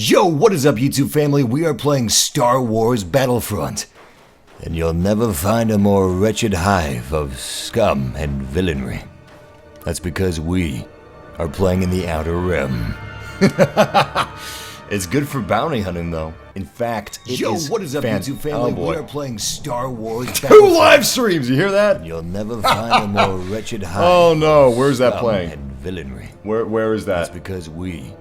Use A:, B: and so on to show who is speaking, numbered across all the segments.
A: Yo, what is up YouTube family? We are playing Star Wars Battlefront. And you'll never find a more wretched hive of scum and villainy. That's because we are playing in the Outer Rim. It's good for bounty hunting though. In fact, it is
B: what is up YouTube family?
A: We
B: are playing Star Wars
A: Battlefront. 2 live streams, you hear that?
B: You'll never find a more wretched hive.
A: Oh no, where's that playing?
B: And villainy.
A: Where is that?
B: That's because we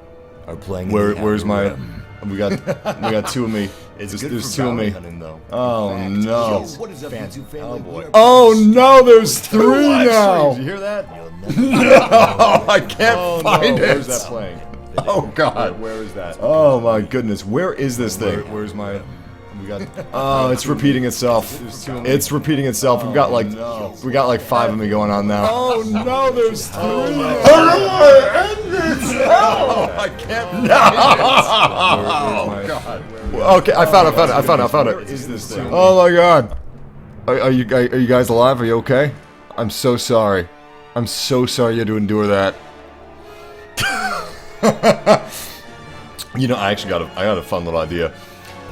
B: are playing
A: Where's my
B: Rim.
A: We got 2 of me. There's 2 of me.
B: Though.
A: Oh no.
B: What is up YouTube family?
A: Oh no, there's 3 now.
B: You hear that?
A: No, I can't find it.
B: Where's that playing?
A: Oh god.
B: Where is that?
A: Oh my goodness. Where is this thing?
B: Where's my? We got.
A: Oh, it's repeating itself. It's repeating itself. We got like 5 of me going on now.
B: Oh no, there's 3.
A: I can't. No.
B: Oh god.
A: Okay, I found it.
B: Where is this thing?
A: Oh my god. Are you guys alive? Are you okay? I'm so sorry. I'm so sorry you had to endure that. You know, I got a fun little idea.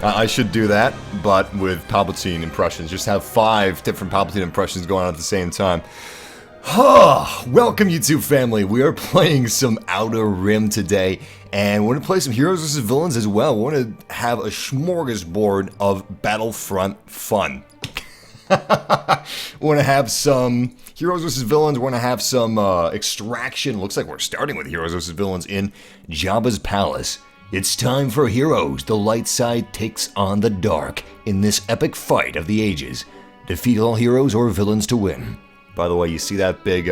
A: I should do that, but with Palpatine impressions. Just have 5 different Palpatine impressions going on at the same time. Welcome, YouTube family. We are playing some Outer Rim today, and we're going to play some heroes versus villains as well. We're going to have a smorgasbord of Battlefront fun. We're going to have some heroes versus villains. We're going to have some extraction. Looks like we're starting with heroes versus villains in Jabba's palace. It's time for heroes. The light side takes on the dark in this epic fight of the ages. Defeat all heroes or villains to win. By the way, you see that big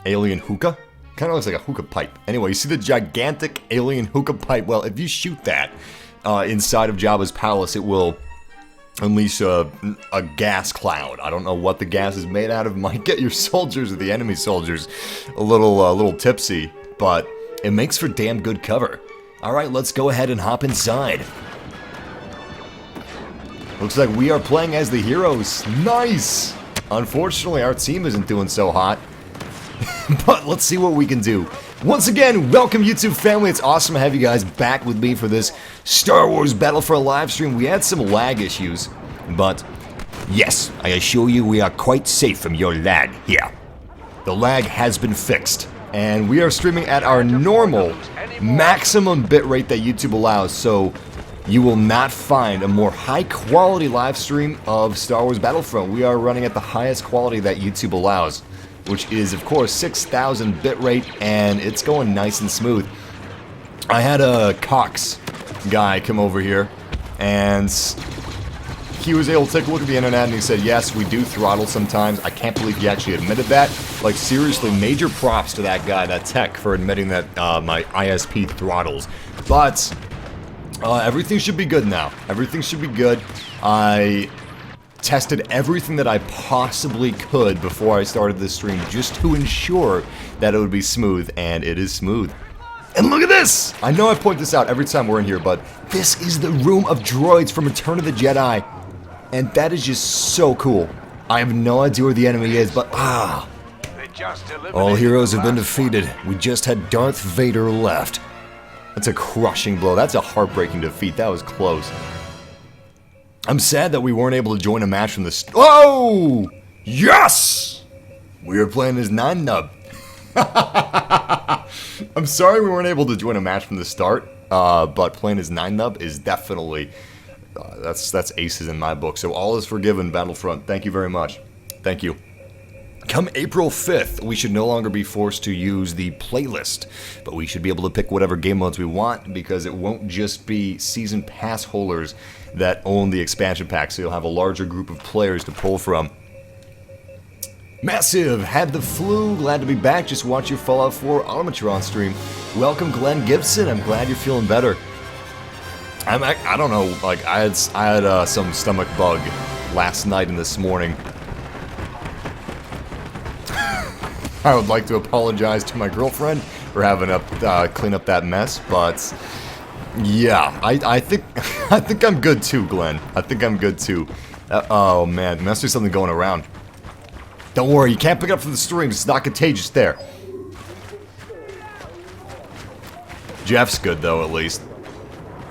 A: alien hookah? Kind of looks like a hookah pipe. Anyway, you see the gigantic alien hookah pipe? Well, if you shoot that inside of Jabba's palace, it will unleash a gas cloud. I don't know what the gas is made out of. Might get your soldiers or the enemy soldiers a little tipsy, but it makes for damn good cover. Alright, let's go ahead and hop inside. Looks like we are playing as the heroes. Nice! Unfortunately, our team isn't doing so hot. But let's see what we can do. Once again, welcome YouTube family. It's awesome to have you guys back with me for this Star Wars Battlefront live stream. We had some lag issues, but yes, I assure you we are quite safe from your lag here. The lag has been fixed, and we are streaming at our normal maximum bitrate that YouTube allows, so you will not find a more high quality live stream of Star Wars Battlefront. We are running at the highest quality that YouTube allows, which is of course 6,000 bitrate, and it's going nice and smooth. I had a Cox guy come over here, and he was able to take a look at the internet, and he said, yes, we do throttle sometimes. I can't believe he actually admitted that. Like, seriously, major props to that guy, that tech, for admitting that my ISP throttles. But everything should be good now. Everything should be good. I tested everything that I possibly could before I started this stream just to ensure that it would be smooth, and it is smooth. And look at this! I know I point this out every time we're in here, but this is the room of droids from Return of the Jedi. And that is just so cool. I have no idea where the enemy is, but all heroes have been defeated. We just had Darth Vader left. That's a crushing blow. That's a heartbreaking defeat. That was close. I'm sad that we weren't able to join a match from the Oh! Yes! We were playing as 9-Nub. I'm sorry we weren't able to join a match from the start, but playing as 9-Nub is definitely... that's aces in my book, so all is forgiven, Battlefront. Thank you very much. Thank you. Come April 5th, we should no longer be forced to use the playlist, but we should be able to pick whatever game modes we want, because it won't just be season pass holders that own the expansion pack, so you'll have a larger group of players to pull from. Massive had the flu, glad to be back. Just watch your Fallout 4 Automatron stream. Welcome, Glenn Gibson. I'm glad you're feeling better. I don't know, like, I had some stomach bug last night and this morning. I would like to apologize to my girlfriend for having to clean up that mess, but yeah, I think I'm good too, Glenn. I think I'm good too. Oh man, there must be something going around. Don't worry, you can't pick it up from the streams. It's not contagious there. Jeff's good though, at least.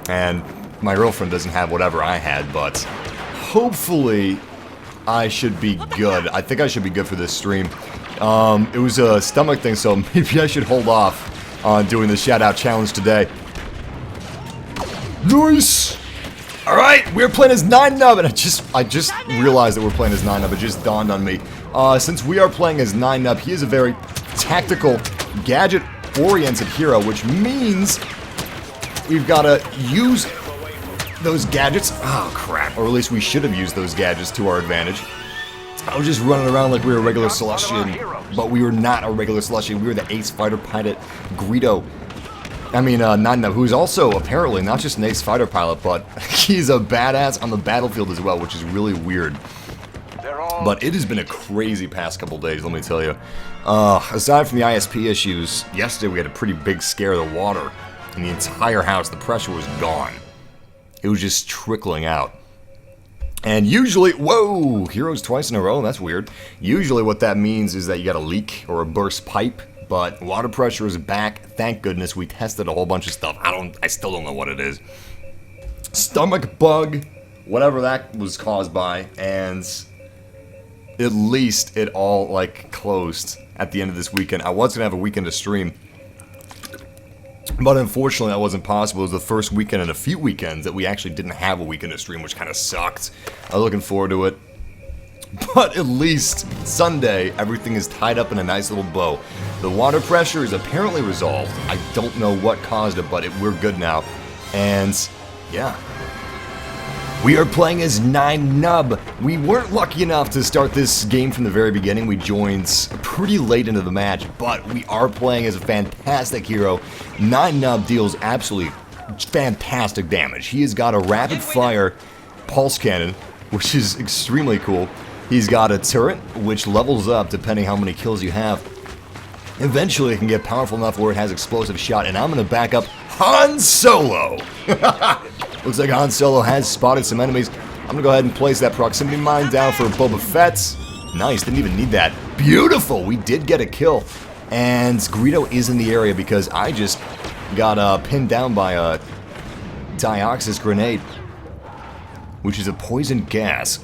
A: And my girlfriend doesn't have whatever I had, but hopefully I should be good. I think I should be good for this stream. It was a stomach thing, so maybe I should hold off on doing the shout-out challenge today. Nice! Alright, we're playing as 9Nub, and I just realized that we're playing as 9Nub. It just dawned on me. Since we are playing as 9Nub, he is a very tactical, gadget-oriented hero, which means we've got to use those gadgets. Oh, crap. Or at least we should have used those gadgets to our advantage. I was just running around like we were a regular Celestian, but we were not a regular Celestian. We were the ace fighter pilot, Greedo. I mean, 9Nub, who's also apparently not just an ace fighter pilot, but he's a badass on the battlefield as well, which is really weird. But it has been a crazy past couple days, let me tell you. Aside from the ISP issues, yesterday we had a pretty big scare of the water. In the entire house, the pressure was gone. It was just trickling out. And usually, whoa, heroes twice in a row, that's weird. Usually what that means is that you got a leak or a burst pipe, but water pressure is back. Thank goodness. We tested a whole bunch of stuff. I still don't know what it is. Stomach bug, whatever that was caused by, and at least it all, like, closed at the end of this weekend. I was going to have a weekend to stream, but unfortunately that wasn't possible. It was the first weekend in a few weekends that we actually didn't have a weekend to stream, which kind of sucked. I'm looking forward to it. But at least Sunday, everything is tied up in a nice little bow. The water pressure is apparently resolved. I don't know what caused it, but we're good now. And, yeah. We are playing as 9Nub. We weren't lucky enough to start this game from the very beginning. We joined pretty late into the match, but we are playing as a fantastic hero. 9Nub deals absolutely fantastic damage. He has got a rapid-fire pulse cannon, which is extremely cool. He's got a turret, which levels up depending how many kills you have. Eventually, it can get powerful enough where it has explosive shot, and I'm going to back up Han Solo. Looks like Han Solo has spotted some enemies. I'm going to go ahead and place that proximity mine down for Boba Fett. Nice, didn't even need that. Beautiful, we did get a kill. And Greedo is in the area because I just got pinned down by a Dioxis grenade, which is a poison gas.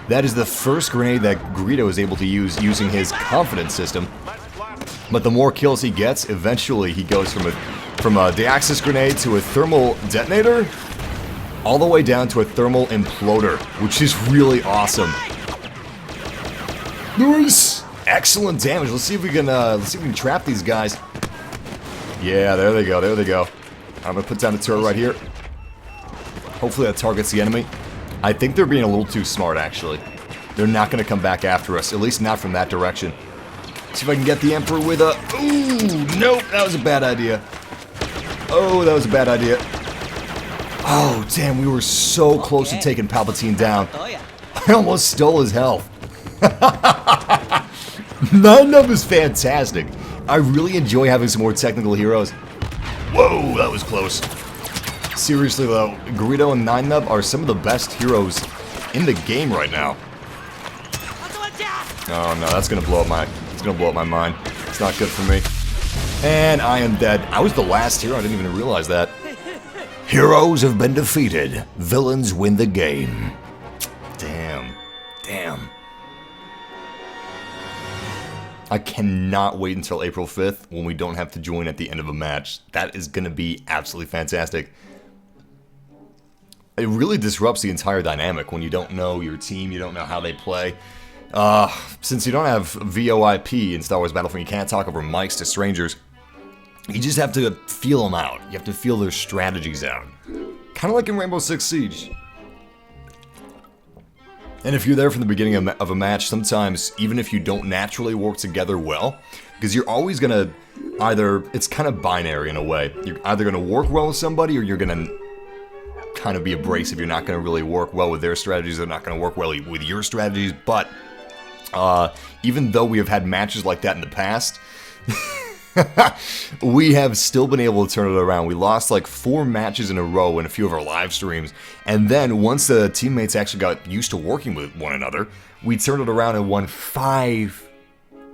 A: That is the first grenade that Greedo is able to use using his confidence system. But the more kills he gets, eventually he goes from a Dioxis grenade to a thermal detonator, all the way down to a thermal imploder, which is really awesome. Nice, excellent damage. Let's see if we can trap these guys. Yeah, there they go. There they go. I'm gonna put down the turret right here. Hopefully that targets the enemy. I think they're being a little too smart, actually. They're not going to come back after us, at least not from that direction. See if I can get the Emperor with a... Ooh, nope, that was a bad idea. Oh, that was a bad idea. Oh, damn, we were so close to taking Palpatine down. I almost stole his health. 9Nub is fantastic. I really enjoy having some more technical heroes. Whoa, that was close. Seriously though, Greedo and 9Nub are some of the best heroes in the game right now. Oh no, that's gonna blow up my mind. It's not good for me. And I am dead. I was the last hero, I didn't even realize that. Heroes have been defeated. Villains win the game. Damn. Damn. I cannot wait until April 5th when we don't have to join at the end of a match. That is gonna be absolutely fantastic. It really disrupts the entire dynamic when you don't know your team, you don't know how they play. Since you don't have VoIP in Star Wars Battlefront, you can't talk over mics to strangers. You just have to feel them out. You have to feel their strategies out. Kind of like in Rainbow Six Siege. And if you're there from the beginning of a match, sometimes, even if you don't naturally work together well, because you're always gonna either, it's kind of binary in a way. You're either gonna work well with somebody, or you're gonna kind of be abrasive. You're not going to really work well with their strategies. They're not going to work well with your strategies. But even though we have had matches like that in the past, we have still been able to turn it around. We lost like 4 matches in a row in a few of our live streams. And then once the teammates actually got used to working with one another, we turned it around and won 5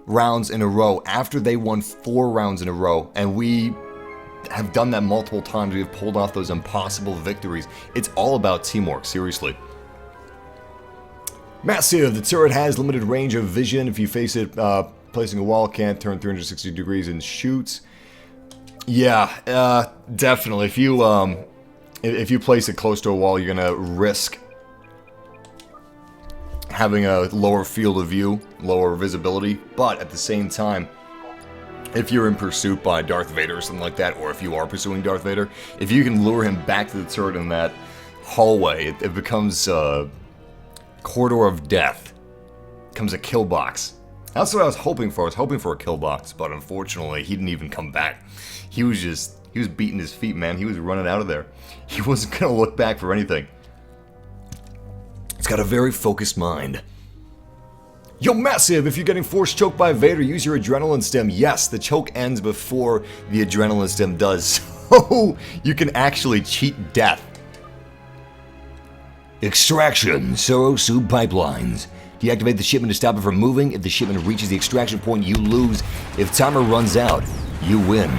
A: rounds in a row after they won 4 rounds in a row. And we have done that multiple times. We have pulled off those impossible victories. It's all about teamwork, seriously. Massive, the turret has limited range of vision. If you face it, placing a wall can't turn 360 degrees and shoots. Yeah, definitely. If you place it close to a wall, you're gonna risk having a lower field of view, lower visibility, but at the same time, if you're in pursuit by Darth Vader or something like that, or if you are pursuing Darth Vader, if you can lure him back to the turret in that hallway, it becomes a corridor of death. It becomes a kill box. That's what I was hoping for. I was hoping for a kill box, but unfortunately, he didn't even come back. He was beating his feet, man. He was running out of there. He wasn't gonna look back for anything. It's got a very focused mind. Yo, Massive, if you're getting force choked by Vader, use your adrenaline stem. Yes, the choke ends before the adrenaline stem does, so you can actually cheat death. Extraction, Sorosu pipelines. Deactivate the shipment to stop it from moving. If the shipment reaches the extraction point, you lose. If timer runs out, you win.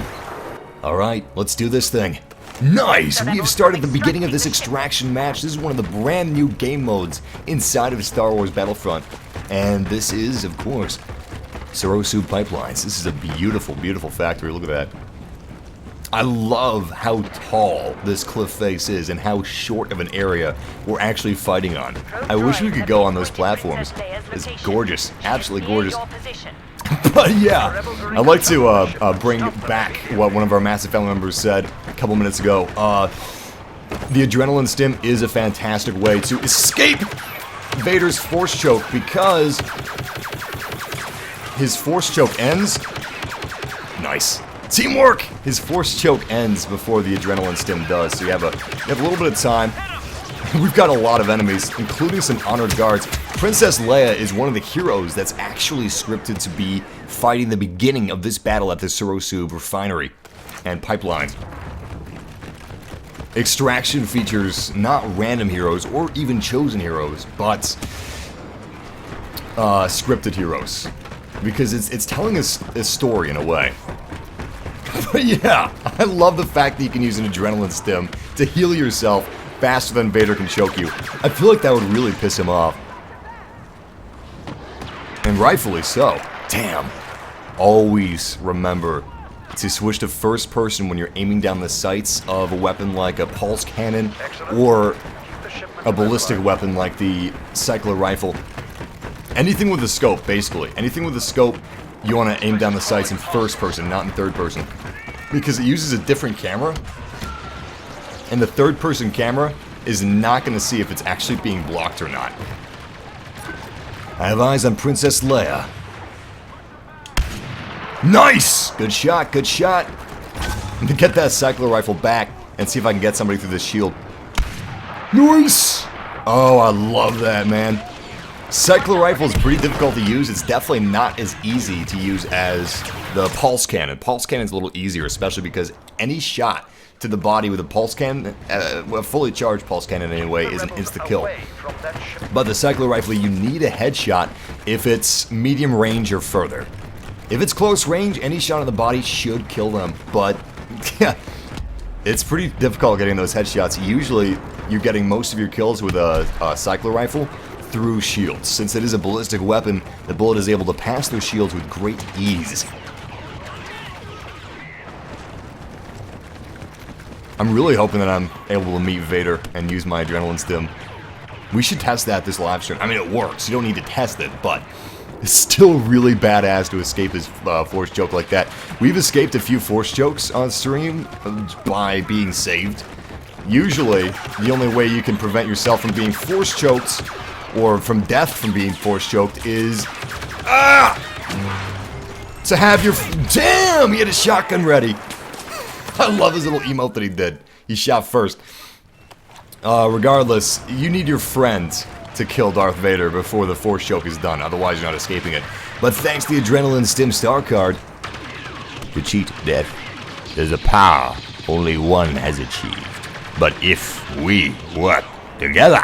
A: Alright, let's do this thing. Nice! We have started the beginning of this extraction match. This is one of the brand new game modes inside of Star Wars Battlefront. And this is, of course, Sorosu Pipelines. This is a beautiful, beautiful factory. Look at that. I love how tall this cliff face is and how short of an area we're actually fighting on. I wish we could go on those platforms. It's gorgeous. Absolutely gorgeous. But yeah, I'd like to bring back what one of our Massive family members said a couple minutes ago. The adrenaline stim is a fantastic way to escape Vader's force choke, because his force choke ends. Nice. Teamwork! His force choke ends before the adrenaline stim does, so you have a little bit of time. We've got a lot of enemies, including some honored guards. Princess Leia is one of the heroes that's actually scripted to be fighting the beginning of this battle at the Sorosu refinery and pipelines. Extraction features not random heroes or even chosen heroes, but scripted heroes, because it's telling us a story in a way. But yeah, I love the fact that you can use an adrenaline stim to heal yourself faster than Vader can choke you. I feel like that would really piss him off. And rightfully so. Damn. Always remember to switch to first person when you're aiming down the sights of a weapon like a pulse cannon or a ballistic weapon like the cycler rifle. Anything with a scope, basically. Anything with a scope, you want to aim down the sights in first person, not in third person. Because it uses a different camera. And the third person camera is not going to see if it's actually being blocked or not. I have eyes on Princess Leia. Nice! Good shot, good shot. I'm going to get that cycler rifle back and see if I can get somebody through this shield. Nice! Oh, I love that, man. Cycler rifle is pretty difficult to use. It's definitely not as easy to use as the pulse cannon. Pulse cannon's a little easier, especially because any shot to the body with a pulse cannon, a fully charged pulse cannon anyway, is an insta-kill. But the cycler rifle, you need a headshot if it's medium range or further. If it's close range, any shot on the body should kill them, but yeah, it's pretty difficult getting those headshots. Usually, you're getting most of your kills with a cycler rifle through shields. Since it is a ballistic weapon, the bullet is able to pass through shields with great ease. I'm really hoping that I'm able to meet Vader and use my adrenaline stim. We should test that this live stream. I mean, it works. You don't need to test it, but it's still really badass to escape his force choke like that. We've escaped a few force chokes on stream by being saved. Usually, the only way you can prevent yourself from being force choked or from death from being force choked is to have your... Damn! He had a shotgun ready. I love his little emote that he did. He shot first. Regardless, you need your friend to kill Darth Vader before the force choke is done, otherwise you're not escaping it. But thanks to the Adrenaline Stim Star card, to cheat death, there's a power only one has achieved. But if we work together,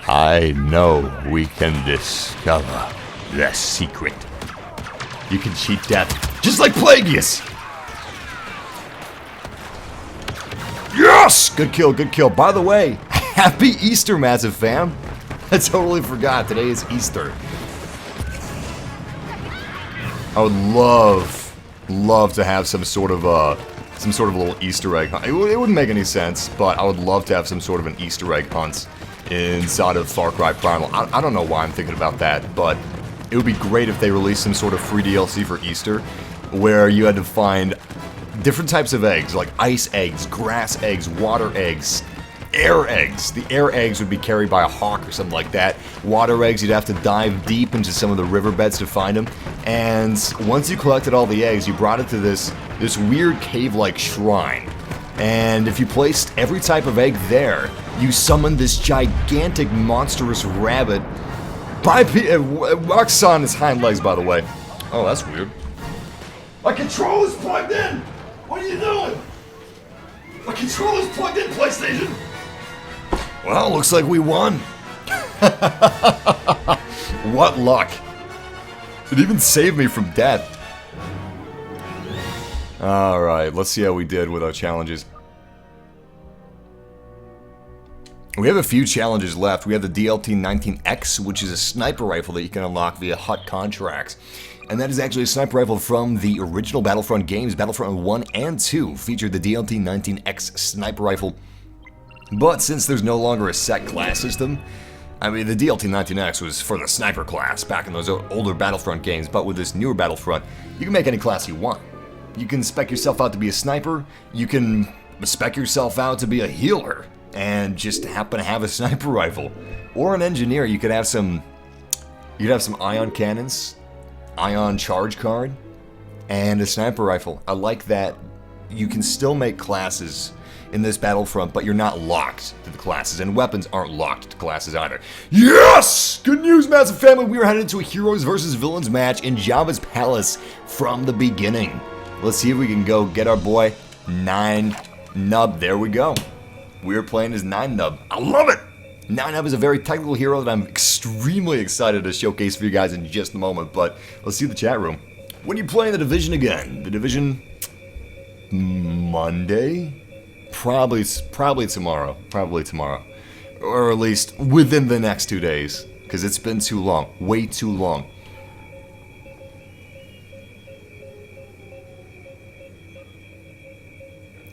A: I know we can discover the secret. You can cheat death, just like Plagueis! Yes! Good kill, good kill. By the way, happy Easter, Massive fam. I totally forgot. Today is Easter. I would love to have some sort of little Easter egg hunt. It wouldn't make any sense, but I would love to have some sort of an Easter egg hunt inside of Far Cry Primal. I don't know why I'm thinking about that, but it would be great if they released some sort of free DLC for Easter, where you had to find different types of eggs, like ice eggs, grass eggs, water eggs, air eggs. The air eggs would be carried by a hawk or something like that. Water eggs, you'd have to dive deep into some of the riverbeds to find them. And once you collected all the eggs, you brought it to this weird cave-like shrine. And if you placed every type of egg there, you summoned this gigantic, monstrous rabbit. Walks on his hind legs, by the way. Oh, that's weird. My controller's plugged in! What are you doing? My controller's plugged in, PlayStation! Well, looks like we won. What luck. It even saved me from death. Alright, let's see how we did with our challenges. We have a few challenges left. We have the DLT-19X, which is a sniper rifle that you can unlock via Hoth contracts. And that is actually a sniper rifle from the original Battlefront games. Battlefront 1 and 2 featured the DLT-19X sniper rifle. But since there's no longer a set class system, I mean, the DLT-19X was for the sniper class back in those older Battlefront games, but with this newer Battlefront, you can make any class you want. You can spec yourself out to be a sniper, you can spec yourself out to be a healer, and just happen to have a sniper rifle. Or an engineer, you could have some ion cannons, ion charge card, and a sniper rifle. I like that you can still make classes in this Battlefront, but you're not locked to the classes, and weapons aren't locked to classes either. Yes! Good news, Massive Family! We are headed into a heroes versus villains match in Jabba's Palace from the beginning. Let's see if we can go get our boy 9Nub. There we go. We're playing as 9Nub. I love it! 9Nub is a very technical hero that I'm extremely excited to showcase for you guys in just a moment, but let's see the chat room. When are you playing The Division again? The Division... Monday? Probably tomorrow. Probably tomorrow. Or at least within the next 2 days. Because it's been too long. Way too long.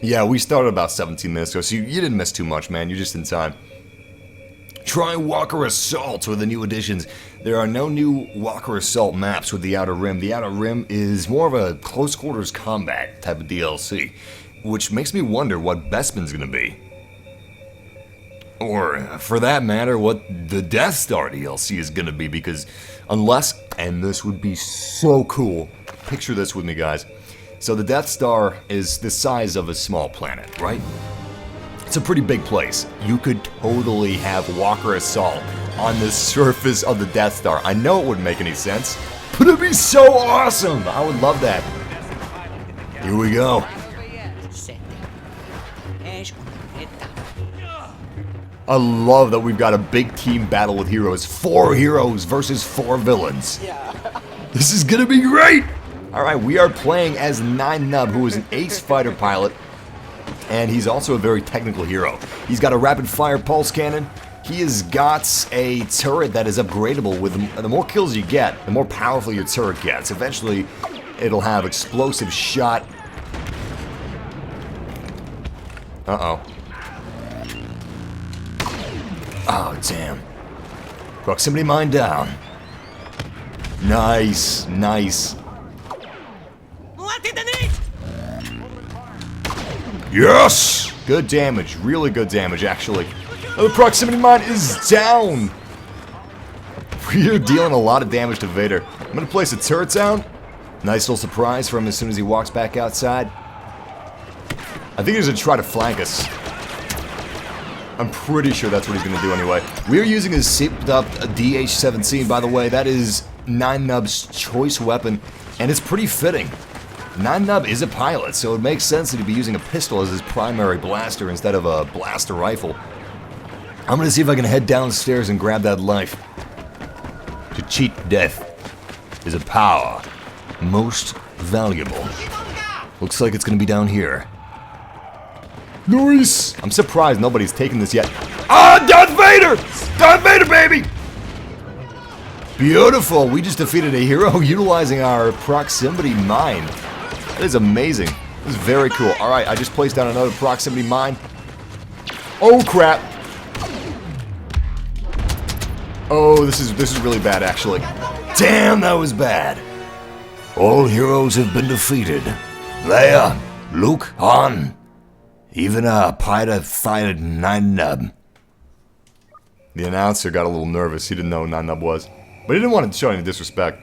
A: Yeah, we started about 17 minutes ago, so you didn't miss too much, man. You're just in time. Try Walker Assault with the new additions. There are no new Walker Assault maps with the Outer Rim. The Outer Rim is more of a close quarters combat type of DLC, which makes me wonder what Bespin's gonna be. Or, for that matter, what the Death Star DLC is gonna be, because unless, and this would be so cool, picture this with me, guys. So the Death Star is the size of a small planet, right? It's a pretty big place. You could totally have Walker Assault on the surface of the Death Star. I know it wouldn't make any sense, but it'd be so awesome! I would love that. Here we go. I love that we've got a big team battle with heroes. 4 heroes versus 4 villains. This is gonna be great! Alright, we are playing as 9Nub, who is an ace fighter pilot, and he's also a very technical hero. He's got a rapid-fire pulse cannon. He has got a turret that is upgradable. With the more kills you get, the more powerful your turret gets. Eventually, it'll have explosive shot. Uh-oh. Oh, damn. Proximity mine down. Nice, nice. Yes! Good damage. Really good damage, actually. Oh, the proximity mine is down! We're dealing a lot of damage to Vader. I'm gonna place a turret down. Nice little surprise for him as soon as he walks back outside. I think he's gonna try to flank us. I'm pretty sure that's what he's gonna do anyway. We're using his zipped up DH-17, by the way. That is 9Nub's choice weapon, and it's pretty fitting. 9Nub is a pilot, so it makes sense that he'd be using a pistol as his primary blaster instead of a blaster rifle. I'm gonna see if I can head downstairs and grab that life. To cheat death is a power most valuable. Looks like it's gonna be down here.
B: Nice.
A: I'm surprised nobody's taken this yet. Ah, Darth Vader! Darth Vader, baby! Beautiful. We just defeated a hero utilizing our proximity mine. That is amazing. This is very cool. All right, I just placed down another proximity mine. Oh, crap. Oh, this is really bad, actually. Damn, that was bad. All heroes have been defeated. Leia, Luke, Han, even a pirate fighter Nine Nub. The announcer got a little nervous. He didn't know who Nine Nub was. But he didn't want to show any disrespect.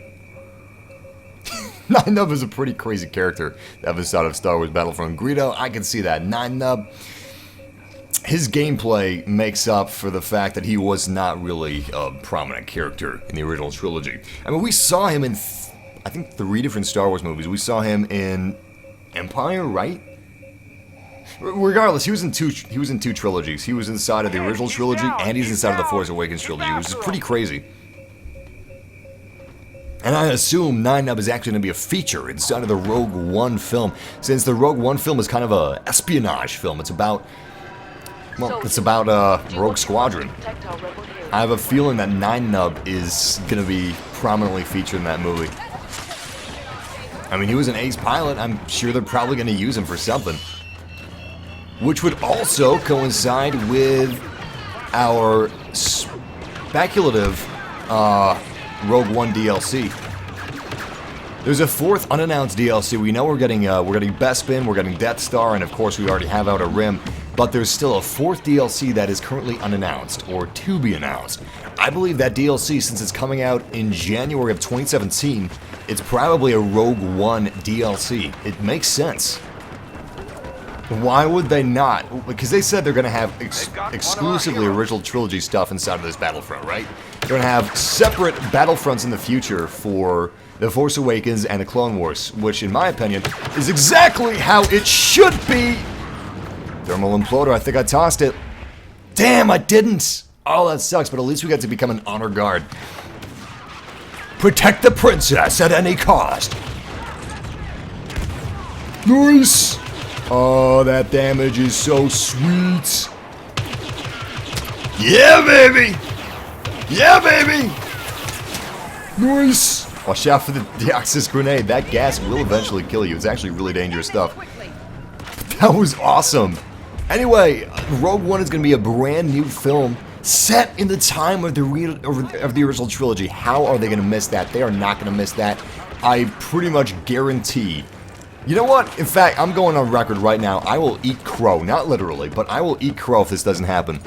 A: Nine Nub is a pretty crazy character that was out of Star Wars Battlefront. Greedo, I can see that. Nine Nub, his gameplay makes up for the fact that he was not really a prominent character in the original trilogy. I mean, we saw him in, I think, 3 different Star Wars movies. We saw him in Empire, right? Regardless, he was in two trilogies. He was inside of the original trilogy, and he's inside of the Force Awakens trilogy, which is pretty crazy. And I assume Nine Nub is actually going to be a feature inside of the Rogue One film, since the Rogue One film is kind of a espionage film. It's about, well, it's about Rogue Squadron. I have a feeling that Nine Nub is going to be prominently featured in that movie. I mean, he was an ace pilot. I'm sure they're probably going to use him for something. Which would also coincide with our speculative Rogue One DLC. There's a 4th unannounced DLC. We know we're getting Bespin, we're getting Death Star, and of course we already have Outer Rim. But there's still a 4th DLC that is currently unannounced, or to be announced. I believe that DLC, since it's coming out in January of 2017, it's probably a Rogue One DLC. It makes sense. Why would they not? Because they said they're going to have exclusively original trilogy stuff inside of this Battlefront, right? They're going to have separate Battlefronts in the future for The Force Awakens and The Clone Wars, which, in my opinion, is exactly how it should be. Thermal Imploder, I think I tossed it. Damn, I didn't. Oh, that sucks, but at least we got to become an honor guard. Protect the princess at any cost.
B: Nice. Oh, that damage is so sweet.
A: Yeah, baby. Yeah, baby.
B: Nice.
A: Watch out for the Deoxys grenade. That gas will eventually kill you. It's actually really dangerous stuff. That was awesome. Anyway, Rogue One is going to be a brand new film set in the time of the original trilogy. How are they going to miss that? They are not going to miss that. I pretty much guarantee. You know what? In fact, I'm going on record right now. I will eat crow. Not literally, but I will eat crow if this doesn't happen.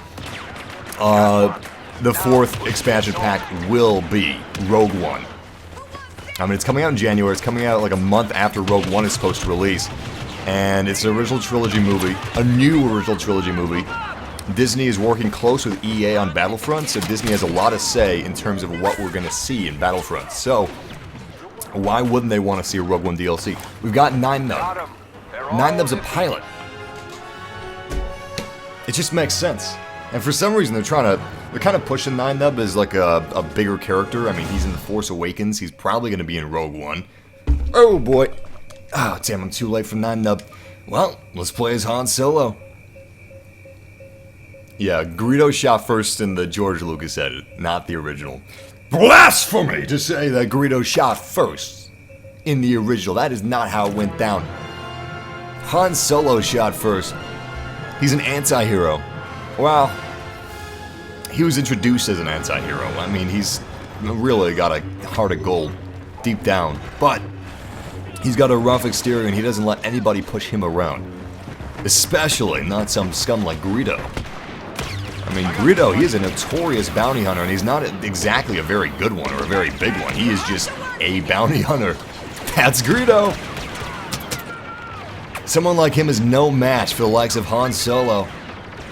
A: The 4th expansion pack will be Rogue One. I mean, it's coming out in January. It's coming out like a month after Rogue One is supposed to release. And it's an original trilogy movie. A new original trilogy movie. Disney is working close with EA on Battlefront, so Disney has a lot of say in terms of what we're going to see in Battlefront. So, why wouldn't they want to see a Rogue One DLC? We've got Nine Nub. Nine Nub's a pilot. It just makes sense. And for some reason, they're kind of pushing Nine Nub as like a bigger character. I mean, he's in The Force Awakens. He's probably going to be in Rogue One. Oh, boy. Oh, damn, I'm too late for Nine Nub. Well, let's play as Han Solo. Yeah, Greedo shot first in the George Lucas edit, not the original. Blasphemy to say that Greedo shot first in the original. That is not how it went down. Han Solo shot first. He's an anti-hero. Well, he was introduced as an anti-hero. I mean, he's really got a heart of gold deep down. But he's got a rough exterior and he doesn't let anybody push him around. Especially not some scum like Greedo. I mean, Greedo, he is a notorious bounty hunter, and he's not exactly a very good one or a very big one. He is just a bounty hunter. That's Greedo. Someone like him is no match for the likes of Han Solo.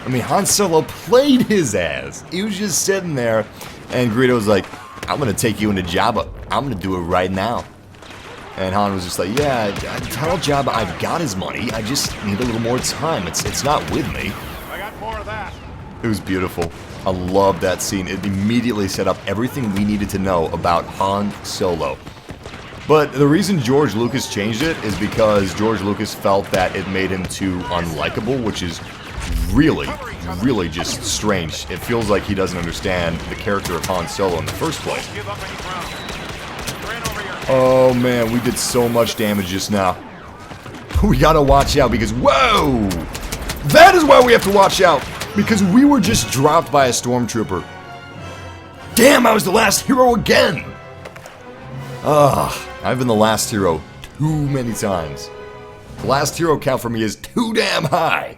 A: I mean, Han Solo played his ass. He was just sitting there, and Greedo was like, I'm going to take you into Jabba. I'm going to do it right now. And Han was just like, yeah, tell Jabba I've got his money. I just need a little more time. It's not with me.
C: I got more of that.
A: It was beautiful. I love that scene. It immediately set up everything we needed to know about Han Solo. But the reason George Lucas changed it is because George Lucas felt that it made him too unlikable, which is really just strange. It feels like he doesn't understand the character of Han Solo in the first place. Oh man, we did so much damage just now. We gotta watch out because, whoa! That is why we have to watch out! Because we were just dropped by a stormtrooper. Damn, I was the last hero again! I've been the last hero too many times. The last hero count for me is too damn high.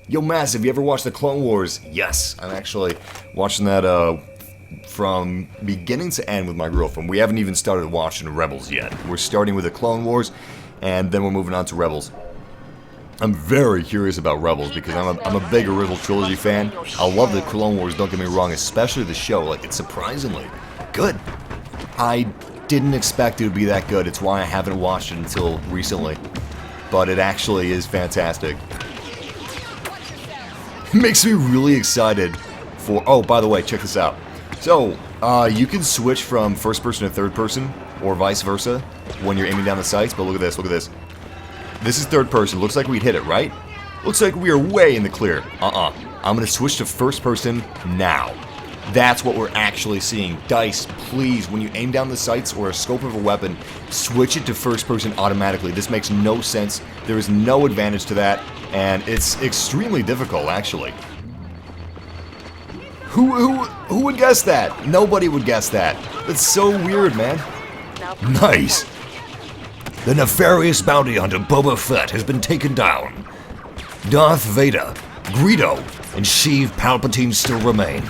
A: Yo, Massive, you ever watched the Clone Wars? Yes, I'm actually watching that from beginning to end with my girlfriend. We haven't even started watching Rebels yet. We're starting with the Clone Wars, and then we're moving on to Rebels. I'm very curious about Rebels because I'm a big original trilogy fan. I love the Clone Wars, don't get me wrong, especially the show. Like, it's surprisingly good. I didn't expect it would be that good. It's why I haven't watched it until recently. But it actually is fantastic. It makes me really excited for... Oh, by the way, check this out. So, you can switch from first person to third person, or vice versa, when you're aiming down the sights. But look at this, look at this. This is third person. Looks like we'd hit it, right? Looks like we are way in the clear. I'm gonna switch to first person now. That's what we're actually seeing. Dice, please, when you aim down the sights or a scope of a weapon, switch it to first person automatically. This makes no sense. There is no advantage to that, and it's extremely difficult, actually. Who would guess that? Nobody would guess that. It's so weird, man.
B: Nice. The nefarious bounty hunter Boba Fett has been taken down. Darth Vader, Greedo, and Sheev Palpatine still remain.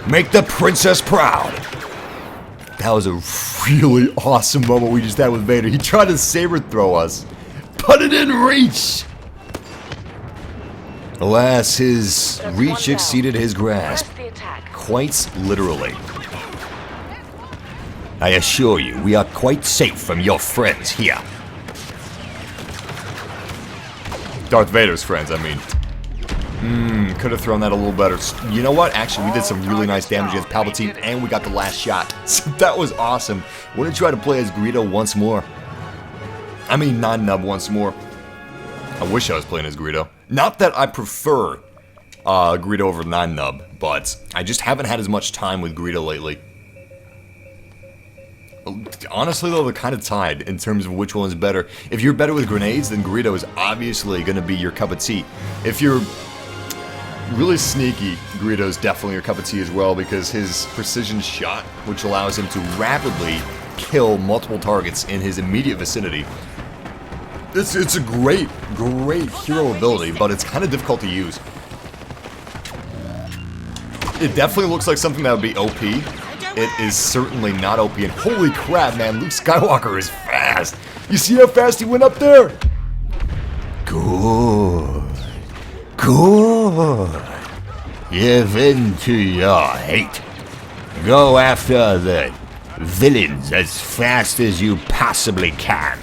B: Make the princess proud.
A: That was a really awesome moment we just had with Vader. He tried to saber throw us, but it didn't reach.
B: Alas, his reach exceeded his grasp.
A: Quite literally.
B: I assure you, we are quite safe from your friends here.
A: Darth Vader's friends, I mean. Could have thrown that a little better. You know what? Actually, we did some really nice damage against Palpatine, and we got the last shot. So that was awesome. We're gonna try to play as Greedo once more. I mean, Nub once more. I wish I was playing as Greedo. Not that I prefer Greedo over Nub, but I just haven't had as much time with Greedo lately. Honestly, though, they're kind of tied in terms of which one's better. If you're better with grenades, then Greedo is obviously going to be your cup of tea. If you're really sneaky, Greedo's definitely your cup of tea as well, because his precision shot, which allows him to rapidly kill multiple targets in his immediate vicinity. It's a great hero ability, but it's kind of difficult to use. It definitely looks like something that would be OP. It is certainly not OP, and holy crap, man, Luke Skywalker is fast. You see how fast he went up there?
B: Good. Good. Give in to your hate. Go after the villains as fast as you possibly can.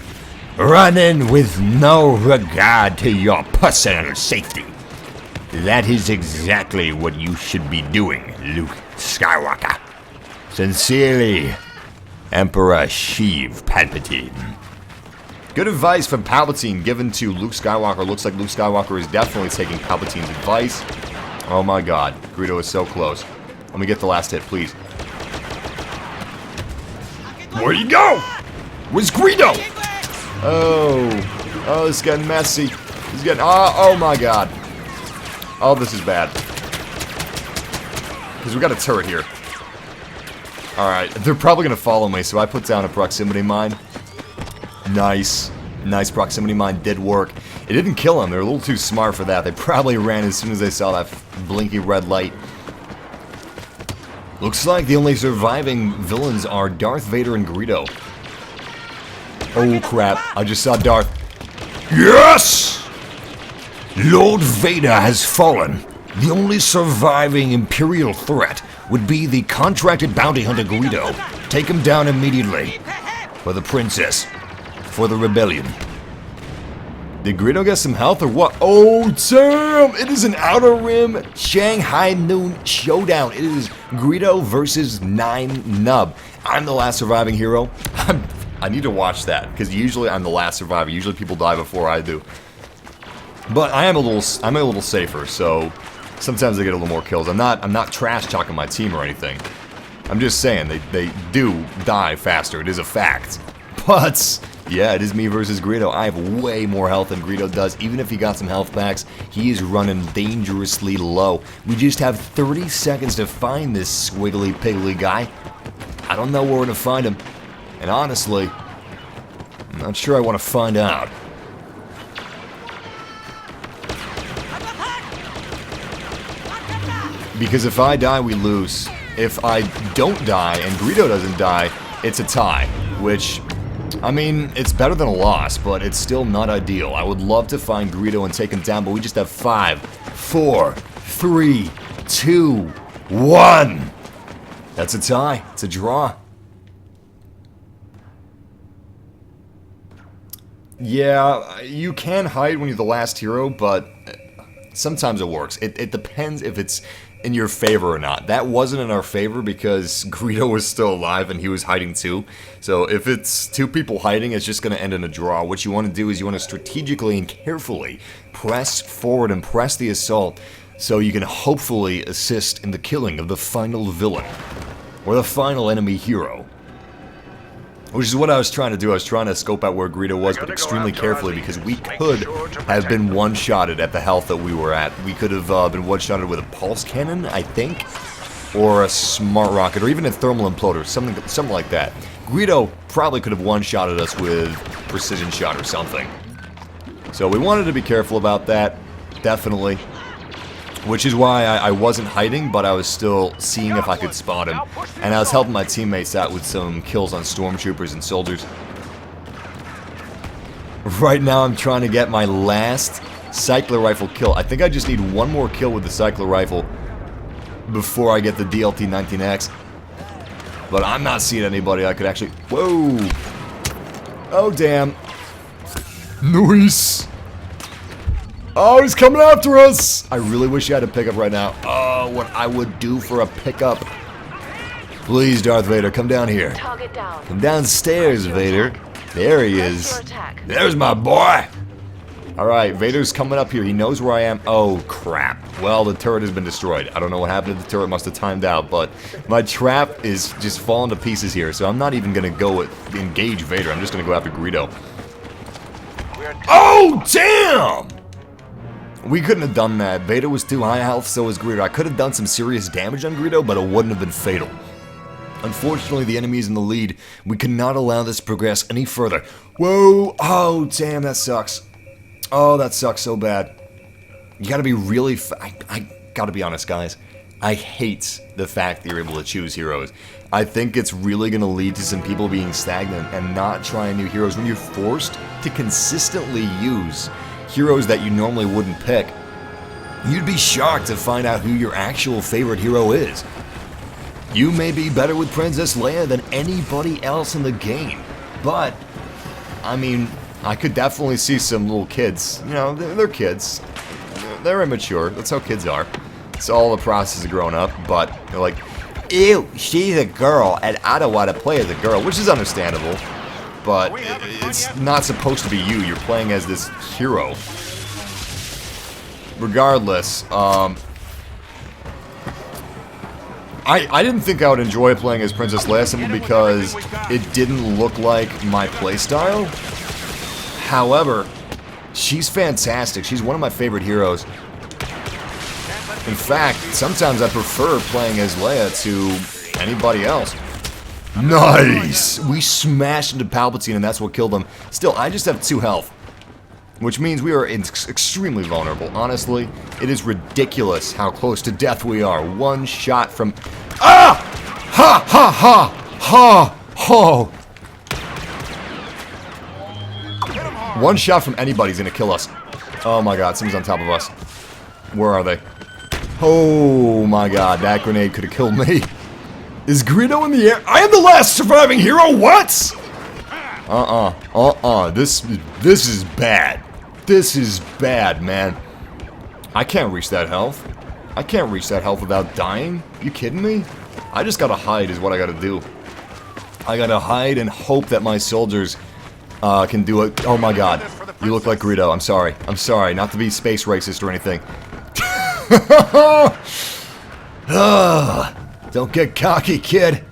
B: Run in with no regard to your personal safety. That is exactly what you should be doing, Luke Skywalker. Sincerely, Emperor Sheev Palpatine.
A: Good advice from Palpatine given to Luke Skywalker. Looks like Luke Skywalker is definitely taking Palpatine's advice. Oh my god, Greedo is so close. Let me get the last hit, please. Where'd he go? Where's Greedo? Oh, this is getting messy. He's getting, oh my god. Oh, this is bad. Because we got a turret here. Alright, they're probably going to follow me, so I put down a proximity mine. Nice. Nice proximity mine did work. It didn't kill them. They're a little too smart for that. They probably ran as soon as they saw that blinky red light. Looks like the only surviving villains are Darth Vader and Greedo. Oh crap, I just saw Darth.
B: Yes! Lord Vader has fallen. The only surviving Imperial threat would be the contracted bounty hunter Greedo. Take him down immediately. For the princess. For the rebellion.
A: Did Greedo get some health or what? Oh, damn! It is an Outer Rim Shanghai Noon showdown. It is Greedo versus 9 Nub. I'm the last surviving hero. I need to watch that, because usually I'm the last survivor. Usually people die before I do. But I'm a little safer, so sometimes I get a little more kills. I'm not trash talking my team or anything. I'm just saying they do die faster. It is a fact. But yeah, it is me versus Greedo. I have way more health than Greedo does. Even if he got some health packs, he is running dangerously low. We just have 30 seconds to find this squiggly piggly guy. I don't know where we're gonna find him. And honestly, I'm not sure I want to find out. Because if I die, we lose. If I don't die and Greedo doesn't die, it's a tie. Which, I mean, it's better than a loss, but it's still not ideal. I would love to find Greedo and take him down, but we just have 5, 4, 3, 2, 1. That's a tie. It's a draw. Yeah, you can hide when you're the last hero, but sometimes it works. It depends if it's in your favor or not. That wasn't in our favor because Greedo was still alive and he was hiding too. So if it's 2 people hiding, it's just going to end in a draw. What you want to do is you want to strategically and carefully press forward and press the assault so you can hopefully assist in the killing of the final villain or the final enemy hero. Which is what I was trying to do. I was trying to scope out where Greedo was, but extremely carefully, because we could have been one-shotted at the health that we were at. We could have been one-shotted with a pulse cannon, I think, or a smart rocket, or even a thermal imploder, something like that. Greedo probably could have one-shotted us with precision shot or something. So we wanted to be careful about that, definitely. Which is why I wasn't hiding, but I was still seeing if I could spot him. And I was helping my teammates out with some kills on stormtroopers and soldiers. Right now I'm trying to get my last cycler rifle kill. I think I just need one more kill with the cycler rifle before I get the DLT-19X. But I'm not seeing anybody I could actually... Whoa! Oh, damn. Nice! Oh, he's coming after us! I really wish I had a pickup right now. Oh, what I would do for a pickup. Please, Darth Vader, come down here.
C: Target down.
A: Come downstairs, Vader. There he is. There's my boy! Alright, Vader's coming up here. He knows where I am. Oh, crap. Well, the turret has been destroyed. I don't know what happened to the turret. Must have timed out, but my trap is just falling to pieces here, so I'm not even going to go engage Vader. I'm just going to go after Greedo. Oh, damn! We couldn't have done that. Vader was too high health, so was Greedo. I could have done some serious damage on Greedo, but it wouldn't have been fatal. Unfortunately, the enemy is in the lead. We cannot allow this to progress any further. Whoa! Oh, damn, that sucks. Oh, that sucks so bad. You gotta be really... I gotta be honest, guys. I hate the fact that you're able to choose heroes. I think it's really gonna lead to some people being stagnant and not trying new heroes. When you're forced to consistently use heroes that you normally wouldn't pick, you'd be shocked to find out who your actual favorite hero is. You may be better with Princess Leia than anybody else in the game, but, I mean, I could definitely see some little kids, you know, they're kids, they're immature, that's how kids are. It's all the process of growing up, but they're like, ew, she's a girl, and I don't want to play as a girl, which is understandable. But it's not supposed to be you. You're playing as this hero. Regardless, I didn't think I would enjoy playing as Princess Leia simply because it didn't look like my playstyle. However, she's fantastic. She's one of my favorite heroes. In fact, sometimes I prefer playing as Leia to anybody else. Nice! We smashed into Palpatine and that's what killed him. Still, I just have 2 health. Which means we are extremely vulnerable. Honestly, it is ridiculous how close to death we are. One shot from... Ah! Ha! Ha! Ha! Ha! Ho! One shot from anybody's gonna kill us. Oh my god, someone's on top of us. Where are they? Oh my god, that grenade could have killed me. Is Greedo in the air? I am the last surviving hero? What? This is bad. This is bad, man. I can't reach that health. I can't reach that health without dying. You kidding me? I just gotta hide is what I gotta do. I gotta hide and hope that my soldiers can do it. Oh my god. You look like Greedo. I'm sorry. I'm sorry. Not to be space racist or anything. Don't get cocky, kid.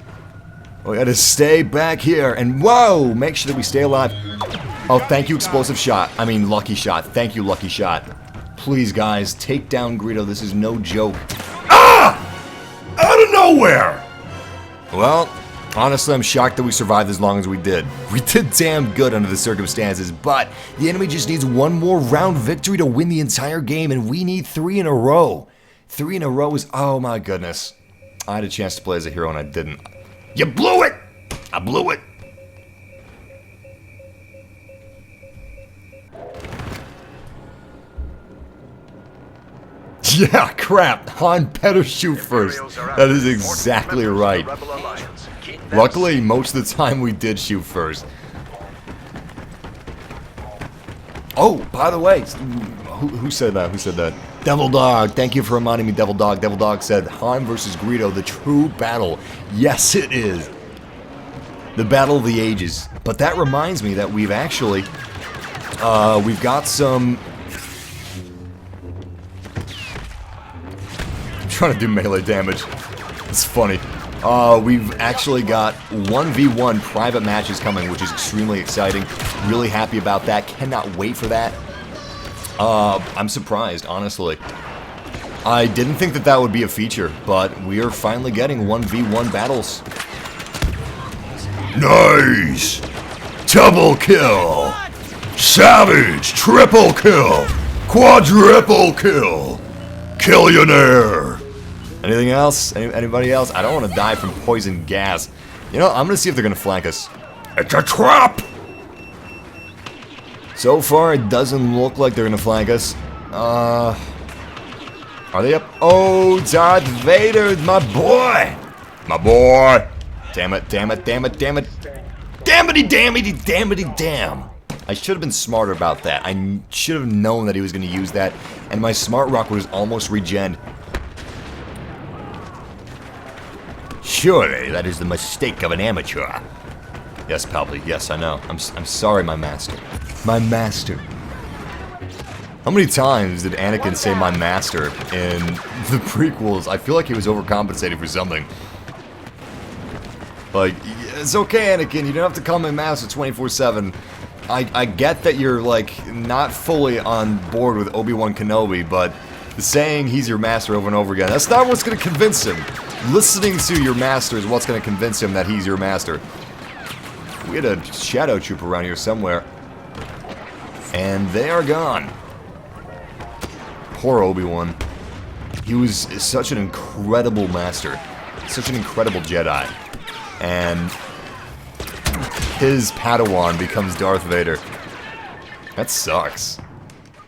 A: We gotta stay back here. And whoa! Make sure that we stay alive. Oh, thank you, explosive shot. I mean, lucky shot. Thank you, lucky shot. Please, guys, take down Greedo. This is no joke.
B: Ah! Out of nowhere!
A: Well, honestly, I'm shocked that we survived as long as we did. We did damn good under the circumstances, but the enemy just needs one more round victory to win the entire game, and we need 3 in a row. 3 in a row is... oh my goodness. I had a chance to play as a hero and I didn't.
B: You blew it! I blew it.
A: Yeah, crap. Han better shoot first. That is exactly right. Luckily, most of the time we did shoot first. Oh, by the way, who said that? Who said that? Devil Dog, thank you for reminding me, Devil Dog. Devil Dog said, Han versus Greedo, the true battle. Yes, it is. The battle of the ages. But that reminds me that we've actually, we've got some... I'm trying to do melee damage. It's funny. We've actually got 1v1 private matches coming, which is extremely exciting. Really happy about that. Cannot wait for that. I'm surprised, honestly. I didn't think that that would be a feature, but we are finally getting 1v1 battles.
B: Nice! Double kill! Savage! Triple kill! Quadruple kill! Killionaire!
A: Anything else? Anybody else? I don't want to die from poison gas. You know, I'm going to see if they're going to flank us.
B: It's a trap!
A: So far, it doesn't look like they're going to flank us. Are they up? Oh, Darth Vader, my boy!
B: My boy!
A: Damn it, damn it, damn it, damn it. Damnity, damnity, damnity, damn. I should have been smarter about that. I should have known that he was going to use that, and my smart rock was almost regened.
B: Surely that is the mistake of an amateur.
A: Yes, Palpy, yes, I know. I'm sorry, my master. My master. How many times did Anakin say my master in the prequels? I feel like he was overcompensating for something. Like, it's okay, Anakin, you don't have to call me master 24/7. I get that you're, like, not fully on board with Obi-Wan Kenobi, but the saying he's your master over and over again, that's not what's going to convince him. Listening to your master is what's going to convince him that he's your master. We had a shadow troop around here somewhere. And they are gone. Poor Obi-Wan. He was such an incredible master. Such an incredible Jedi. And his Padawan becomes Darth Vader. That sucks.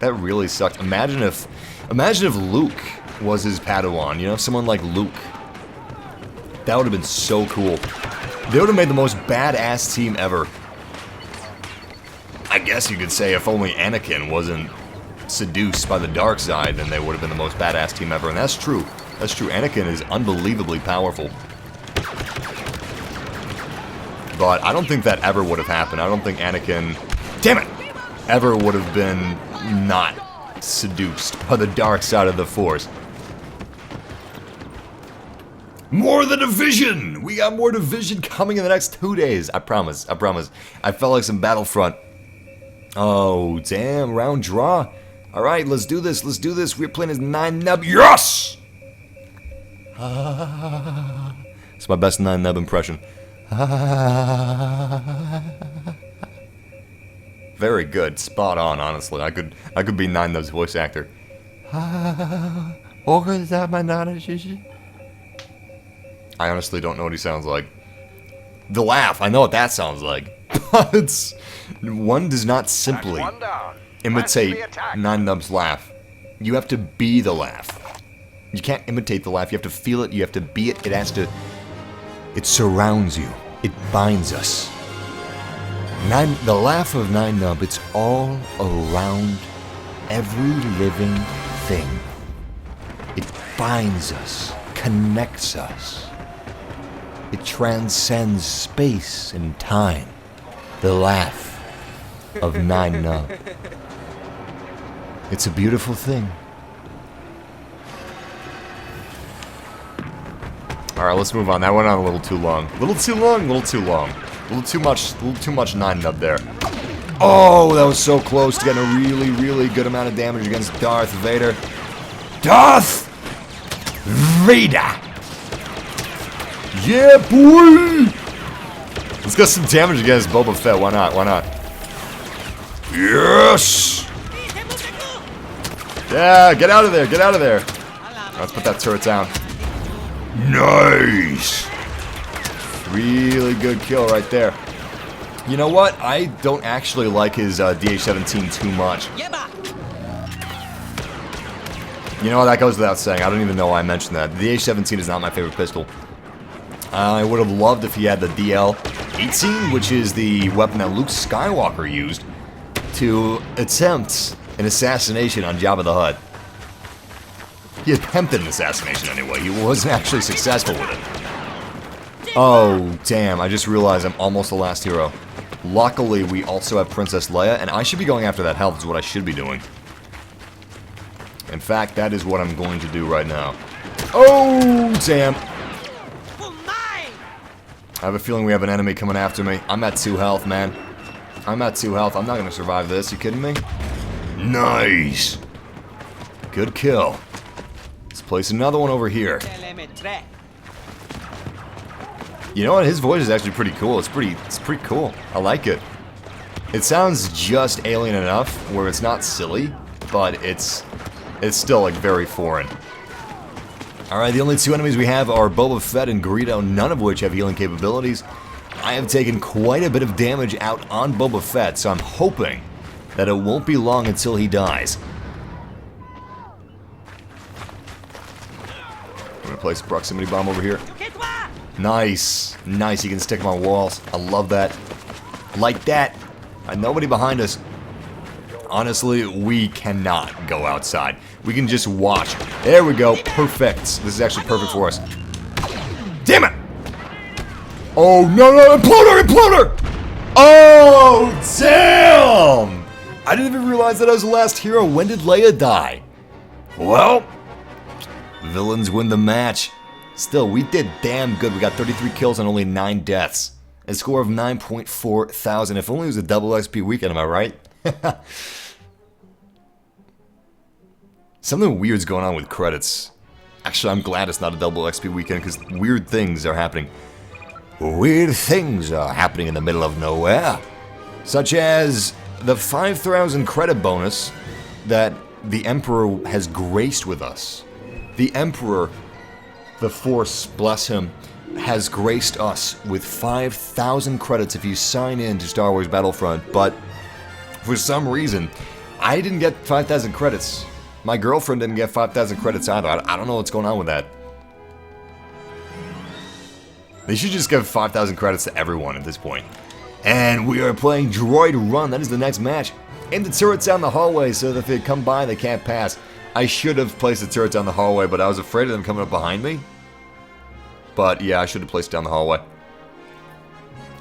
A: That really sucks. Imagine if Luke was his Padawan. You know, someone like Luke. That would have been so cool. They would have made the most badass team ever. I guess you could say if only Anakin wasn't seduced by the dark side, then they would have been the most badass team ever. And that's true. That's true. Anakin is unbelievably powerful. But I don't think that ever would have happened. I don't think Anakin, damn it, ever would have been not seduced by the dark side of the Force. More of the division! We got more division coming in the next 2 days. I promise. I promise. I felt like some Battlefront. Oh, damn. Round draw. Alright, let's do this. Let's do this. We're playing as 9-nub.
B: Yes!
A: It's my best 9-nub impression. Very good. Spot on, honestly. I could be 9-nub's voice actor. I honestly don't know what he sounds like. The laugh, I know what that sounds like. But one does not simply imitate 9-nub's laugh. You have to be the laugh. You can't imitate the laugh, you have to feel it, you have to be it, it surrounds you. It binds us. The laugh of 9-nub, it's all around every living thing. It binds us, connects us.
B: It transcends space and time. The laugh of 9-Nub. It's a beautiful thing.
A: Alright, let's move on. That went on a little too long. Little too long, little too long. Little too much 9-Nub there. Oh, that was so close to getting a really, really good amount of damage against Darth Vader.
B: Darth Vader!
A: Yeah, boy! Let's get some damage against Boba Fett. Why not? Why not?
B: Yes!
A: Yeah, get out of there. Get out of there. Let's put that turret down.
B: Nice!
A: Really good kill right there. You know what? I don't actually like his DH-17 too much. You know what? That goes without saying. I don't even know why I mentioned that. The DH-17 is not my favorite pistol. I would have loved if he had the DL-18, which is the weapon that Luke Skywalker used to attempt an assassination on Jabba the Hutt. He attempted an assassination anyway. He wasn't actually successful with it. Oh, damn. I just realized I'm almost the last hero. Luckily, we also have Princess Leia, and I should be going after that health is what I should be doing. In fact, that is what I'm going to do right now. Oh, damn. I have a feeling we have an enemy coming after me. I'm at 2 health, man. I'm at 2 health. I'm not going to survive this. You kidding me?
B: Nice!
A: Good kill. Let's place another one over here. You know what? His voice is actually pretty cool. It's pretty cool. I like it. It sounds just alien enough where it's not silly, but it's still like very foreign. Alright, the only 2 enemies we have are Boba Fett and Greedo, none of which have healing capabilities. I have taken quite a bit of damage out on Boba Fett, so I'm hoping that it won't be long until he dies. I'm gonna place a proximity bomb over here. Nice. Nice, he can stick them on walls. I love that. Like that. Nobody behind us. Honestly, we cannot go outside. We can just watch. There we go. Perfect. This is actually perfect for us. Damn it! Oh, no. Imploder! Imploder! Oh, damn! I didn't even realize that I was the last hero. When did Leia die? Well, villains win the match. Still, we did damn good. We got 33 kills and only 9 deaths. A score of 9.4 thousand. If only it was a double XP weekend, am I right? Something weird's going on with credits. Actually, I'm glad it's not a double XP weekend because weird things are happening.
B: Weird things are happening in the middle of nowhere.
A: Such as the 5,000 credit bonus that the Emperor has graced with us. The Emperor, the Force, bless him, has graced us with 5,000 credits if you sign in to Star Wars Battlefront, but for some reason, I didn't get 5,000 credits. My girlfriend didn't get 5,000 credits either. I don't know what's going on with that. They should just give 5,000 credits to everyone at this point. And we are playing Droid Run. That is the next match. Aim the turrets down the hallway so that if they come by, they can't pass. I should have placed the turret down the hallway, but I was afraid of them coming up behind me. But yeah, I should have placed it down the hallway.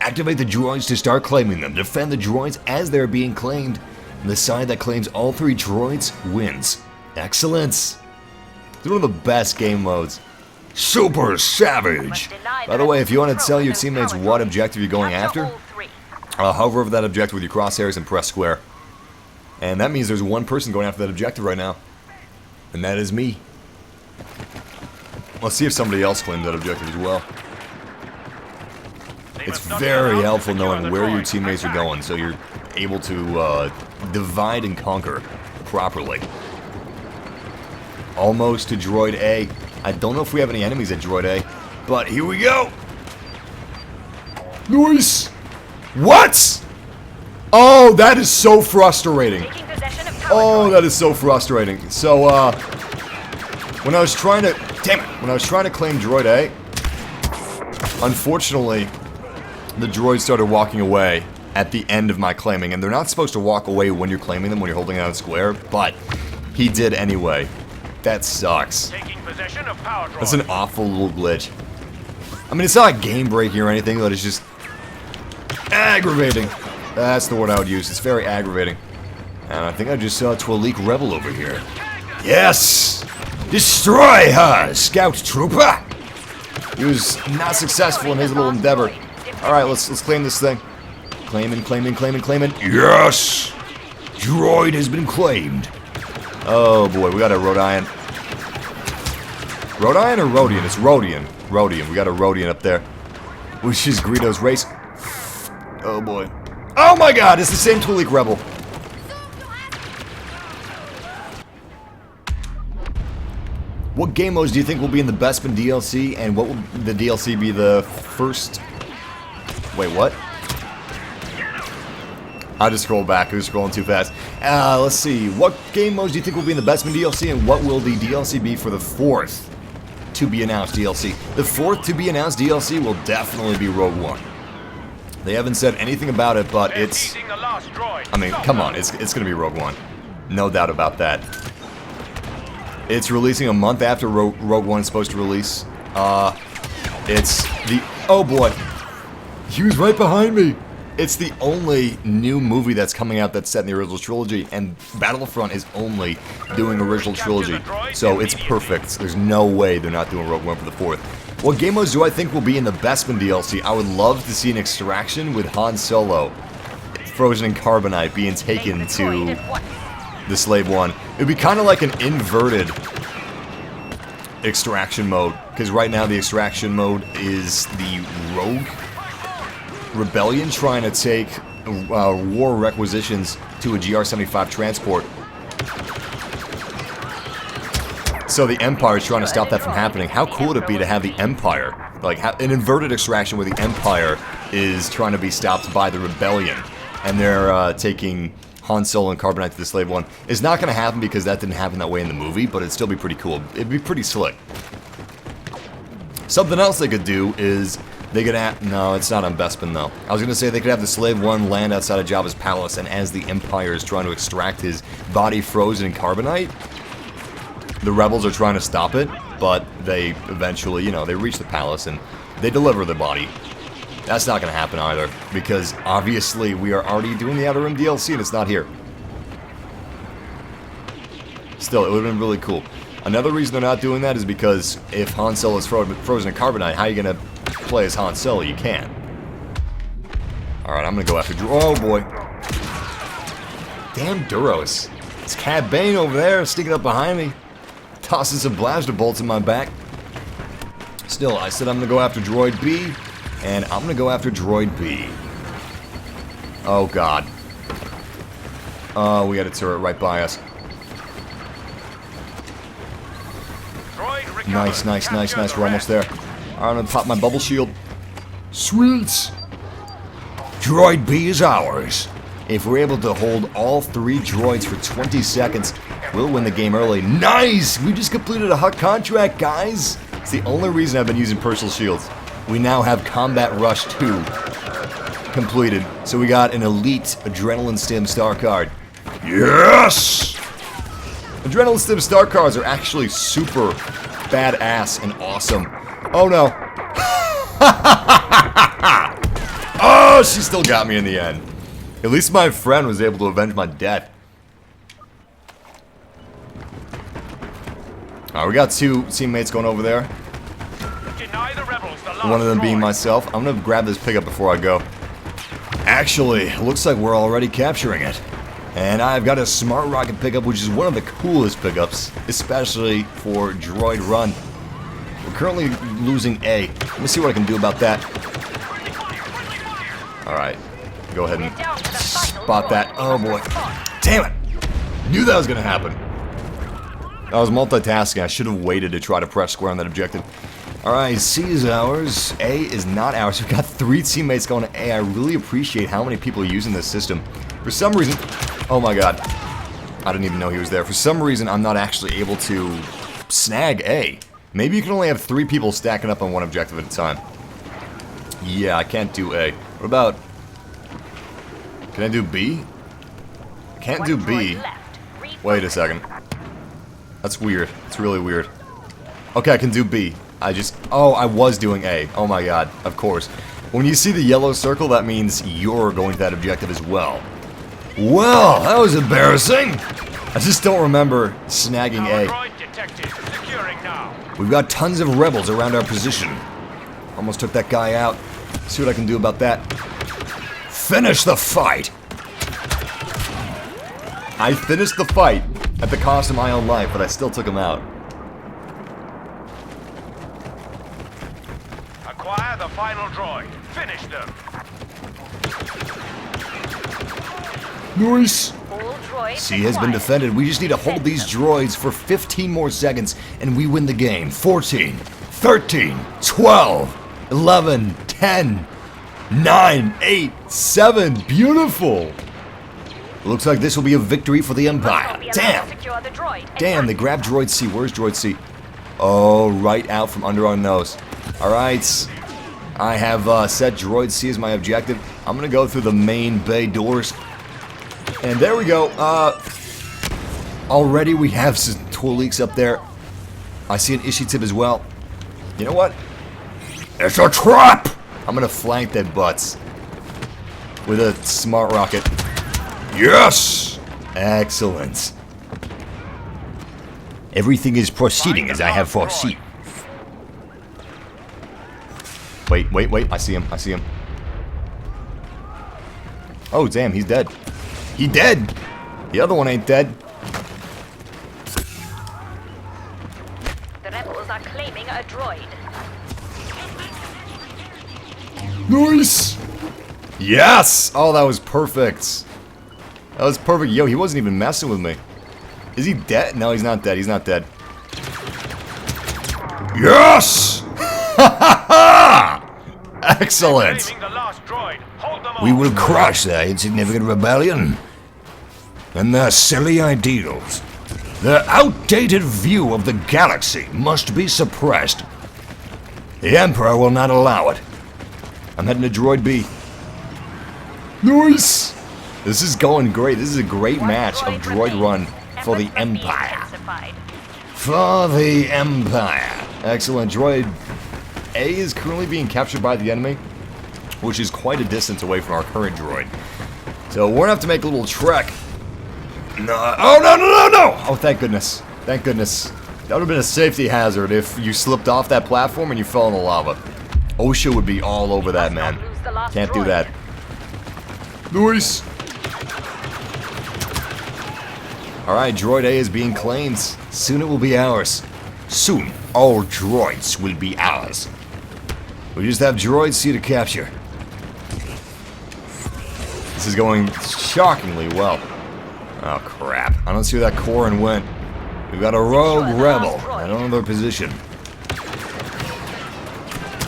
B: Activate the droids to start claiming them. Defend the droids as they're being claimed. And the side that claims all 3 droids wins.
A: Excellence! It's one of the best game modes.
B: Super savage!
A: By the way, if you want to tell your teammates what objective you're going after, hover over that objective with your crosshairs and press square. And that means there's one person going after that objective right now. And that is me. Let's see if somebody else claims that objective as well. It's very helpful knowing where your teammates are going, so you're able to divide and conquer properly. Almost to Droid A. I don't know if we have any enemies at Droid A, but here we go! Nice! What? Oh, that is so frustrating. Oh, that is so frustrating. So, when I was trying to... Damn it! When I was trying to claim Droid A, unfortunately, the droids started walking away at the end of my claiming, and they're not supposed to walk away when you're claiming them, when you're holding it out square, but he did anyway. That sucks. That's an awful little glitch. I mean, it's not like game breaking or anything, but it's just aggravating. That's the word I would use. It's very aggravating. And I think I just saw a Twalik rebel over here. Yes! Destroy her, scout trooper! He was not successful in his little endeavor. Alright, let's claim this thing. Claiming. Yes! Droid has been claimed. Oh boy, we got a Rodian. Rodian or Rodian? It's Rodian. Rodian. We got a Rodian up there. Which is Greedo's race. Oh boy. Oh my god, it's the same Twalik rebel. What game modes do you think will be in the Bespin DLC, and what will the DLC be the first... Wait, what? I just scrolled back, I was scrolling too fast. Let's see, what game modes do you think will be in the Bespin DLC, and what will the DLC be for the fourth to-be-announced DLC? The fourth to-be-announced DLC will definitely be Rogue One. They haven't said anything about it, but it's... I mean, come on, it's gonna be Rogue One. No doubt about that. It's releasing a month after Rogue One is supposed to release. It's the... Oh boy. He was right behind me. It's the only new movie that's coming out that's set in the original trilogy, and Battlefront is only doing original trilogy. So it's perfect. There's no way they're not doing Rogue One for the fourth. What game modes do I think will be in the Bespin DLC? I would love to see an extraction with Han Solo, frozen in carbonite, being taken to the Slave One. It would be kind of like an inverted extraction mode, because right now the extraction mode is the Rogue Rebellion trying to take war requisitions to a GR-75 transport. So the Empire is trying to stop that from happening. How cool would it be to have the Empire, like an inverted extraction where the Empire is trying to be stopped by the Rebellion, and they're taking Han Solo and Carbonite to the Slave One? It's not going to happen because that didn't happen that way in the movie, but it'd still be pretty cool. It'd be pretty slick. Something else they could do is they could have... No, it's not on Bespin, though. I was going to say they could have the Slave One land outside of Jabba's palace, and as the Empire is trying to extract his body frozen in Carbonite, the rebels are trying to stop it, but they eventually, you know, they reach the palace and they deliver the body. That's not going to happen either, because obviously we are already doing the Outer Rim DLC and it's not here. Still, it would have been really cool. Another reason they're not doing that is because if Han Solo is frozen in Carbonite, how are you going to play as Han Solo? You can't. Alright, I'm going to go after... Oh boy. Damn Duros. It's Cad Bane over there sticking up behind me. Tossing some blaster bolts in my back. Still, I said I'm going to go after Droid B, and I'm going to go after Droid B. Oh, God. Oh, we got a turret right by us. Nice. We're almost there. Alright, I'm going to pop my bubble shield. Sweet!
B: Droid B is ours. If we're able to hold all 3 droids for 20 seconds, we'll win the game early.
A: Nice! We just completed a Hutt contract, guys! It's the only reason I've been using personal shields. We now have Combat Rush 2 completed. So we got an elite Adrenaline Stim Star card.
B: Yes!
A: Adrenaline Stim Star cards are actually super badass and awesome. Oh no. Oh, she still got me in the end. At least my friend was able to avenge my death. Alright, we got 2 teammates going over there. One of them being myself. I'm gonna grab this pickup before I go. Actually, looks like we're already capturing it. And I've got a smart rocket pickup, which is one of the coolest pickups, especially for Droid Run. We're currently losing A. Let me see what I can do about that. Alright. Go ahead and spot that. Oh boy. Damn it! Knew that was gonna happen. I was multitasking. I should have waited to try to press square on that objective. Alright, C is ours. A is not ours. We've got 3 teammates going to A. I really appreciate how many people are using this system. For some reason... Oh my god. I didn't even know he was there. For some reason, I'm not actually able to snag A. Maybe you can only have 3 people stacking up on one objective at a time. Yeah, I can't do A. What about... Can I do B? Can't do B. Wait a second. That's weird. It's really weird. Okay, I can do B. Oh, I was doing A. Oh my god, of course. When you see the yellow circle, that means you're going to that objective as well. Well, that was embarrassing. I just don't remember snagging A. We've got tons of rebels around our position. Almost took that guy out. See what I can do about that. Finish the fight! I finished the fight at the cost of my own life, but I still took him out.
C: Acquire the final droid. Finish them.
A: Nice!
D: All droids
A: C has been
D: acquired.
A: defended. We just need to hold these droids for 15 more seconds, and we win the game. 14, 13, 12, 11, 10, 9, 8, 7. Beautiful! Looks like this will be a victory for the Empire.
D: Be allowed
A: Damn!
D: to secure the droid.
A: Damn, they grabbed droid C. Where's droid C? Oh, right out from under our nose. Alright. I have set droid C as my objective. I'm gonna go through the main bay doors. And there we go. Already we have some tool leaks up there. I see an issue tip as well. You know what? It's a trap! I'm gonna flank their butts with a smart rocket. Yes! Excellent.
B: Everything is proceeding as I have foreseen.
A: Wait. I see him. Oh, damn, he's dead. He dead! The other one ain't dead.
D: The rebels are claiming a droid.
A: Nice! Yes! Oh, that was perfect. That was perfect. Yo, he wasn't even messing with me. Is he dead? No, he's not dead. He's not dead. Yes! Excellent!
C: Claiming the last droid. Hold them
B: We
C: off.
B: will crush their insignificant rebellion and their silly ideals. Their outdated view of the galaxy must be suppressed. The Emperor will not allow it.
A: I'm heading to droid B. Nice! This is going great. This is a great
D: One
A: match of droid
D: remains.
A: run for the
D: Efforts must be
A: Empire.
D: intensified.
B: For the Empire.
A: Excellent. Droid A is currently being captured by the enemy, which is quite a distance away from our current droid. So we're gonna have to make a little trek. No, oh, no! Oh, thank goodness. Thank goodness. That would have been a safety hazard if you slipped off that platform and you fell in the lava. OSHA would be all over that, man.
D: Lose the last
A: Can't do
D: droid.
A: that. Nice. Alright, droid A is being claimed. Soon it will be ours.
B: Soon, all droids will be ours.
A: We just have droid C to capture. This is going shockingly well. Oh crap. I don't see where that Corrin went. We've got a rogue
D: Secure the
A: rebel.
D: last droid.
A: I don't know their position.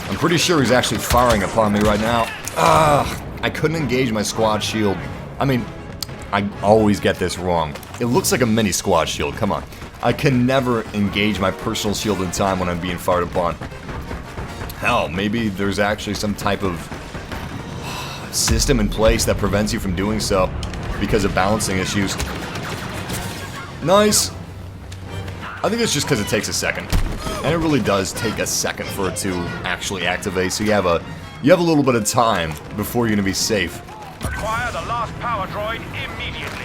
A: I'm pretty sure he's actually firing upon me right now. I couldn't engage my squad shield. I mean, I always get this wrong. It looks like a mini squad shield, come on. I can never engage my personal shield in time when I'm being fired upon. Hell, maybe there's actually some type of system in place that prevents you from doing so because of balancing issues. Nice! I think it's just because it takes a second. And it really does take a second for it to actually activate, so you have a little bit of time before you're gonna be safe.
C: Acquire the last power droid immediately.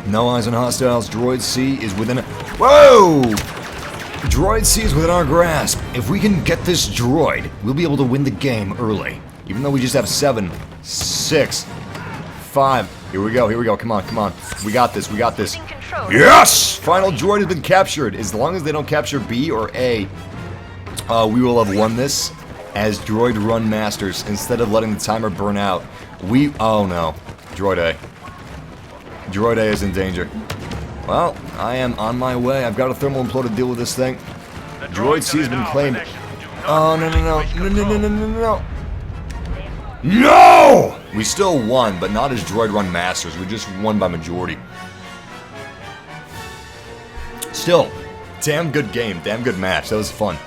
A: No eyes on hostiles. Droid C is within Whoa! Droid C is within our grasp. If we can get this droid, we'll be able to win the game early. Even though we just have 7, 6, 5. Here we go. Come on. We got this.
D: Losing control.
A: Yes! Final droid has been captured. As long as they don't capture B or A, we will have won this as droid run masters instead of letting the timer burn out. Oh no. Droid A. Droid A is in danger. Well, I am on my way. I've got a thermal implode to deal with this thing.
C: The
A: Droid
C: droids
A: C has
C: are
A: been
C: in our
A: claimed.
C: possession. Do not
A: Oh, no.
C: relinquish control.
A: No! We still won, but not as droid run masters. We just won by majority. Still, damn good game, damn good match. That was fun.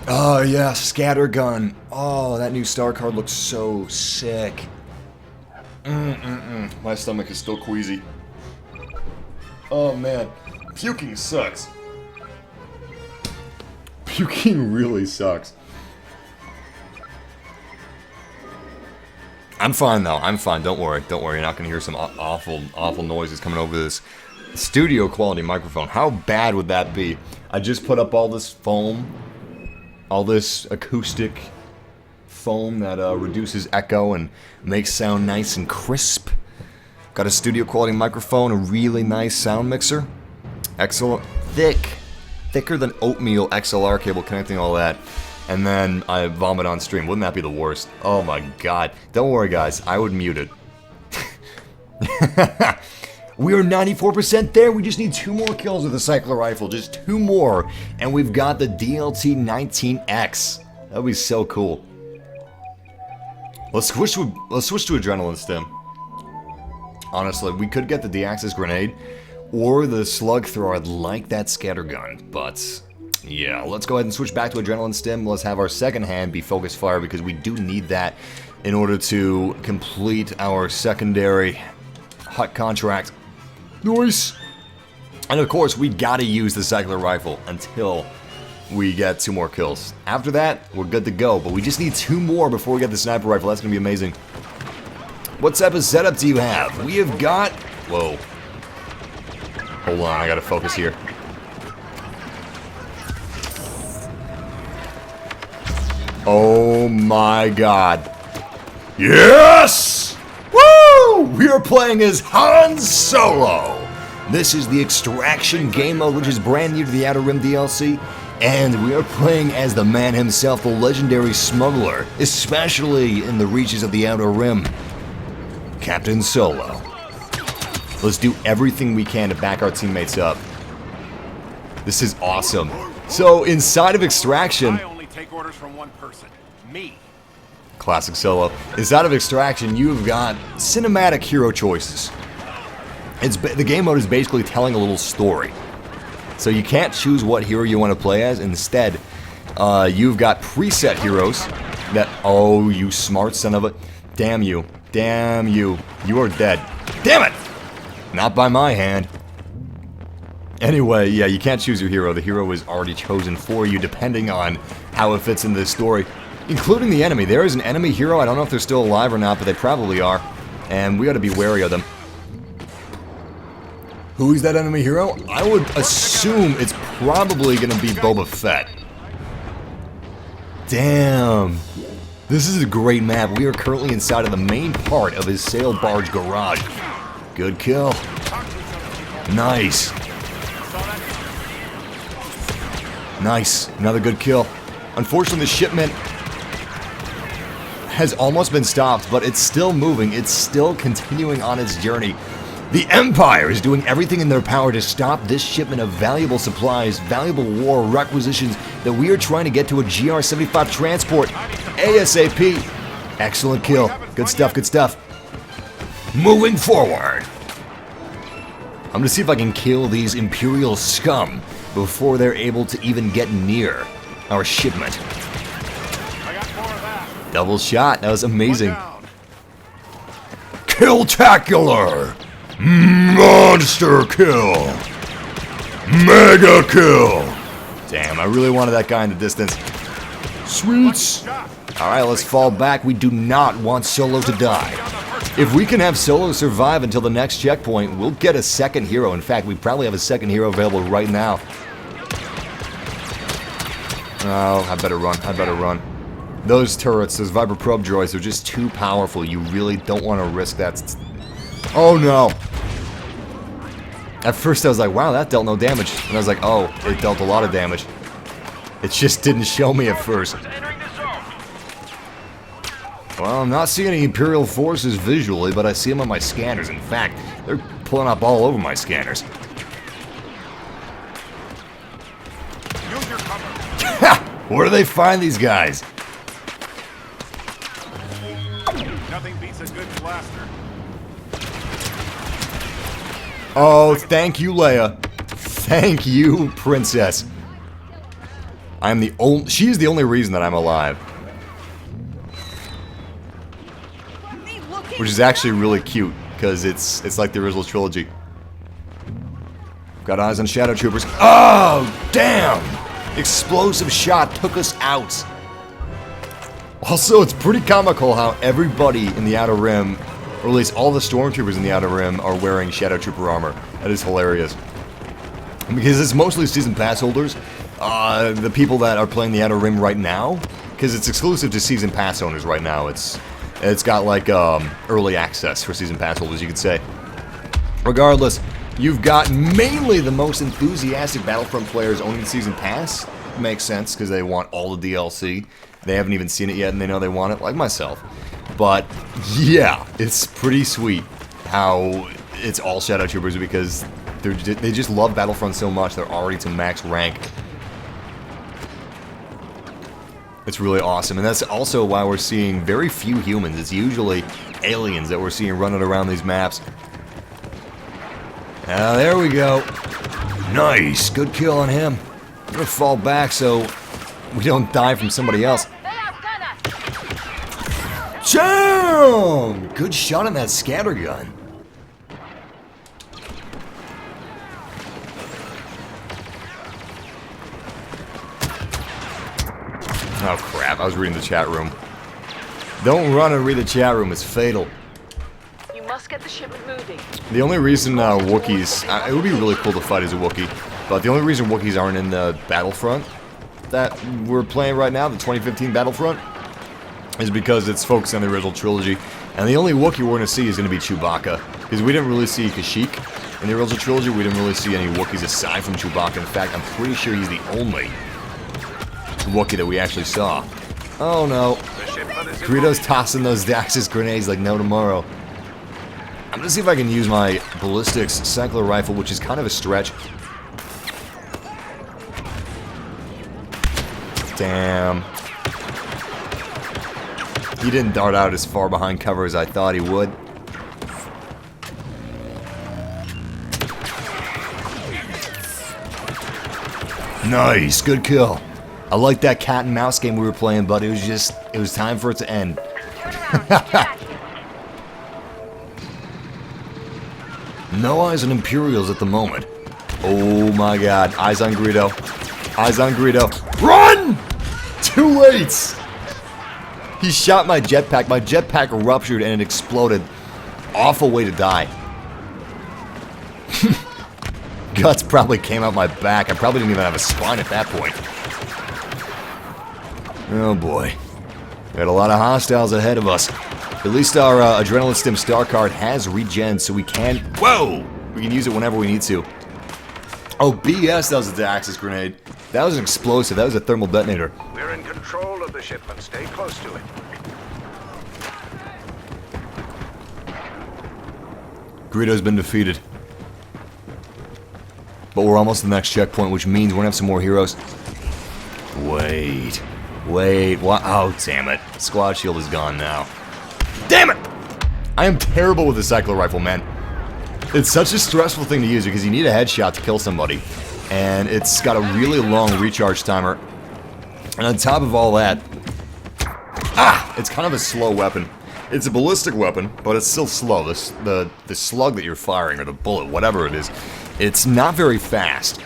A: Oh yeah, scattergun. Oh, that new star card looks so sick. My stomach is still queasy. Oh man, puking sucks. Puking really sucks. I'm fine though. I'm fine. Don't worry. Don't worry. You're not gonna hear some awful noises coming over this studio quality microphone. How bad would that be? I just put up all this foam, all this acoustic foam that reduces echo and makes sound nice and crisp. Got a studio quality microphone, a really nice sound mixer. Excellent, thicker than oatmeal XLR cable connecting all that. And then I vomit on stream. Wouldn't that be the worst? Oh my god. Don't worry guys, I would mute it. We are 94% there. We just need 2 more kills with the cycler rifle. Just 2 more. And we've got the DLT 19X. That would be so cool. Let's switch to adrenaline stim. Honestly, we could get the D-axis grenade or the slug thrower. I'd like that scattergun, but yeah, let's go ahead and switch back to adrenaline stim. Let's have our second hand be focus fire because we do need that in order to complete our secondary hut contract. Nice. And of course, we gotta use the cycler rifle until we get 2 more kills. After that, we're good to go, but we just need 2 more before we get the sniper rifle. That's gonna be amazing. What type of setup do you have? We have got... Whoa. Hold on, I gotta focus here. Oh my god. Yes! Woo! We are playing as Han Solo! This is the Extraction game mode, which is brand new to the Outer Rim DLC. And we are playing as the man himself, the legendary smuggler, especially in the reaches of the Outer Rim. Captain Solo. Let's do everything we can to back our teammates up. This is awesome. So, inside of Extraction...
C: I only take orders from one person. Me.
A: Classic Solo. Inside of Extraction, you've got cinematic hero choices. The game mode is basically telling a little story. So you can't choose what hero you want to play as. Instead, you've got preset heroes that... Oh, you smart son of a... Damn you. Damn you. You are dead. Damn it! Not by my hand. Anyway, yeah, you can't choose your hero. The hero is already chosen for you depending on how it fits in this story. Including the enemy. There is an enemy hero. I don't know if they're still alive or not, but they probably are. And we gotta be wary of them. Who is that enemy hero? I would assume it's probably gonna be Boba Fett. Damn. This is a great map. We are currently inside of the main part of his sail barge garage. Good kill. Nice. Nice. Another good kill. Unfortunately, the shipment has almost been stopped, but it's still moving. It's still continuing on its journey. The Empire is doing everything in their power to stop this shipment of valuable supplies, valuable war requisitions that we are trying to get to a GR-75 transport ASAP. Excellent kill. Good stuff, good stuff. Moving forward. I'm gonna see if I can kill these Imperial scum before they're able to even get near our shipment. Double shot. That was amazing. Kill-tacular! Monster kill! Mega kill! Damn, I really wanted that guy in the distance. Sweets! Alright, let's fall back. We do not want Solo to die. If we can have Solo survive until the next checkpoint, we'll get a second hero. In fact, we probably have a second hero available right now. Oh, I better run. I better run. Those turrets, those Viper probe droids are just too powerful. You really don't want to risk that. Oh no! At first I was like, wow, that dealt no damage. And I was like, oh, it dealt a lot of damage. It just didn't show me at first. Well, I'm not seeing any Imperial forces visually, but I see them on my scanners. In fact, they're pulling up all over my scanners.
C: Use your cover.
A: Where do they find these guys?
C: Nothing beats a good blaster.
A: Oh, thank you, Leia. Thank you, Princess. I'm the only... She is the only reason that I'm alive. Which is actually really cute, because it's like the original trilogy. Got eyes on Shadow Troopers. Oh, damn! Explosive shot took us out. Also, it's pretty comical how everybody in the Outer Rim, or at least all the Stormtroopers in the Outer Rim, are wearing Shadow Trooper armor. That is hilarious. Because it's mostly Season Pass holders. The people that are playing the Outer Rim right now, because it's exclusive to Season Pass owners right now. It's got like early access for Season Pass holders, you could say. Regardless, you've got mainly the most enthusiastic Battlefront players owning Season Pass. Makes sense, because they want all the DLC. They haven't even seen it yet, and they know they want it, like myself. But, yeah, it's pretty sweet how it's all Shadow Troopers, because they just love Battlefront so much, they're already to max rank. It's really awesome, and that's also why we're seeing very few humans. It's usually aliens that we're seeing running around these maps. There we go. Nice, good kill on him. I'm gonna fall back so we don't die from somebody else. Jam! Good shot on that scatter gun. Oh crap, I was reading the chat room. Don't run and read the chat room, it's fatal.
D: You must get the shipment moving.
A: The only reason Wookiees... it would be really cool to fight as a Wookiee, but the only reason Wookiees aren't in the Battlefront that we're playing right now, the 2015 Battlefront, is because it's focused on the original trilogy, and the only Wookiee we're going to see is going to be Chewbacca, because we didn't really see Kashyyyk in the original trilogy. We didn't really see any Wookiees aside from Chewbacca. In fact, I'm pretty sure he's the only Wookiee that we actually saw. Oh no. Greedo's tossing those Dax's grenades like no tomorrow. I'm gonna see if I can use my ballistics cycler rifle, which is kind of a stretch. Damn. He didn't dart out as far behind cover as I thought he would. Nice, good kill. I like that cat and mouse game we were playing, but it was time for it to end. No eyes on Imperials at the moment. Oh my god, eyes on Greedo. Eyes on Greedo. Run! Too late! He shot my jetpack. My jetpack ruptured and it exploded. Awful way to die. Guts probably came out my back. I probably didn't even have a spine at that point. Oh boy. We got a lot of hostiles ahead of us. At least our Adrenaline Stim Star card has regen, so we can... Whoa! We can use it whenever we need to. Oh, BS, that was a Dax's grenade. That was an explosive. That was a thermal detonator.
C: We're in control of the shipment. Stay close to it.
A: Greedo's been defeated. But we're almost to the next checkpoint, which means we're gonna have some more heroes. Wait. Wait. What? Oh, damn it. Squad shield is gone now. Damn it! I am terrible with the cycler rifle, man. It's such a stressful thing to use because you need a headshot to kill somebody. And it's got a really long recharge timer. And on top of all that... it's kind of a slow weapon. It's a ballistic weapon, but it's still slow. The slug that you're firing, or the bullet, whatever it is, it's not very fast.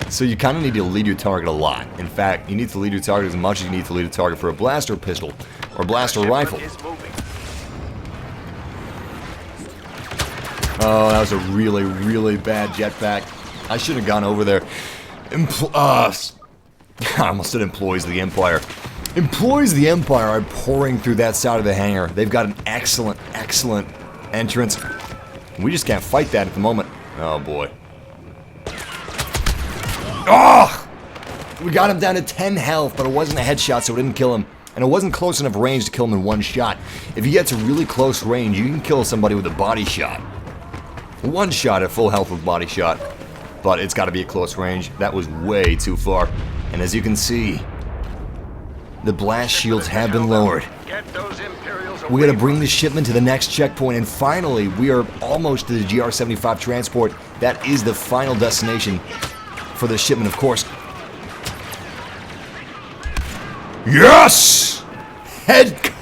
A: So you kind of need to lead your target a lot. In fact, you need to lead your target as much as you need to lead a target for a blaster pistol, or blaster rifle. Oh, that was a really, really bad jetpack. I should have gone over there. I almost said employees of the Empire. Employees of the Empire are pouring through that side of the hangar. They've got an excellent, excellent entrance. We just can't fight that at the moment. Oh, boy. Oh! We got him down to 10 health, but it wasn't a headshot, so it didn't kill him. And it wasn't close enough range to kill him in one shot. If you get to really close range, you can kill somebody with a body shot. One shot at full health with body shot. But it's got to be at close range. That was way too far. And as you can see, the blast shields have been lowered. We gotta bring the shipment to the next checkpoint, and finally, we are almost to the GR-75 transport. That is the final destination for the shipment, of course. Yes!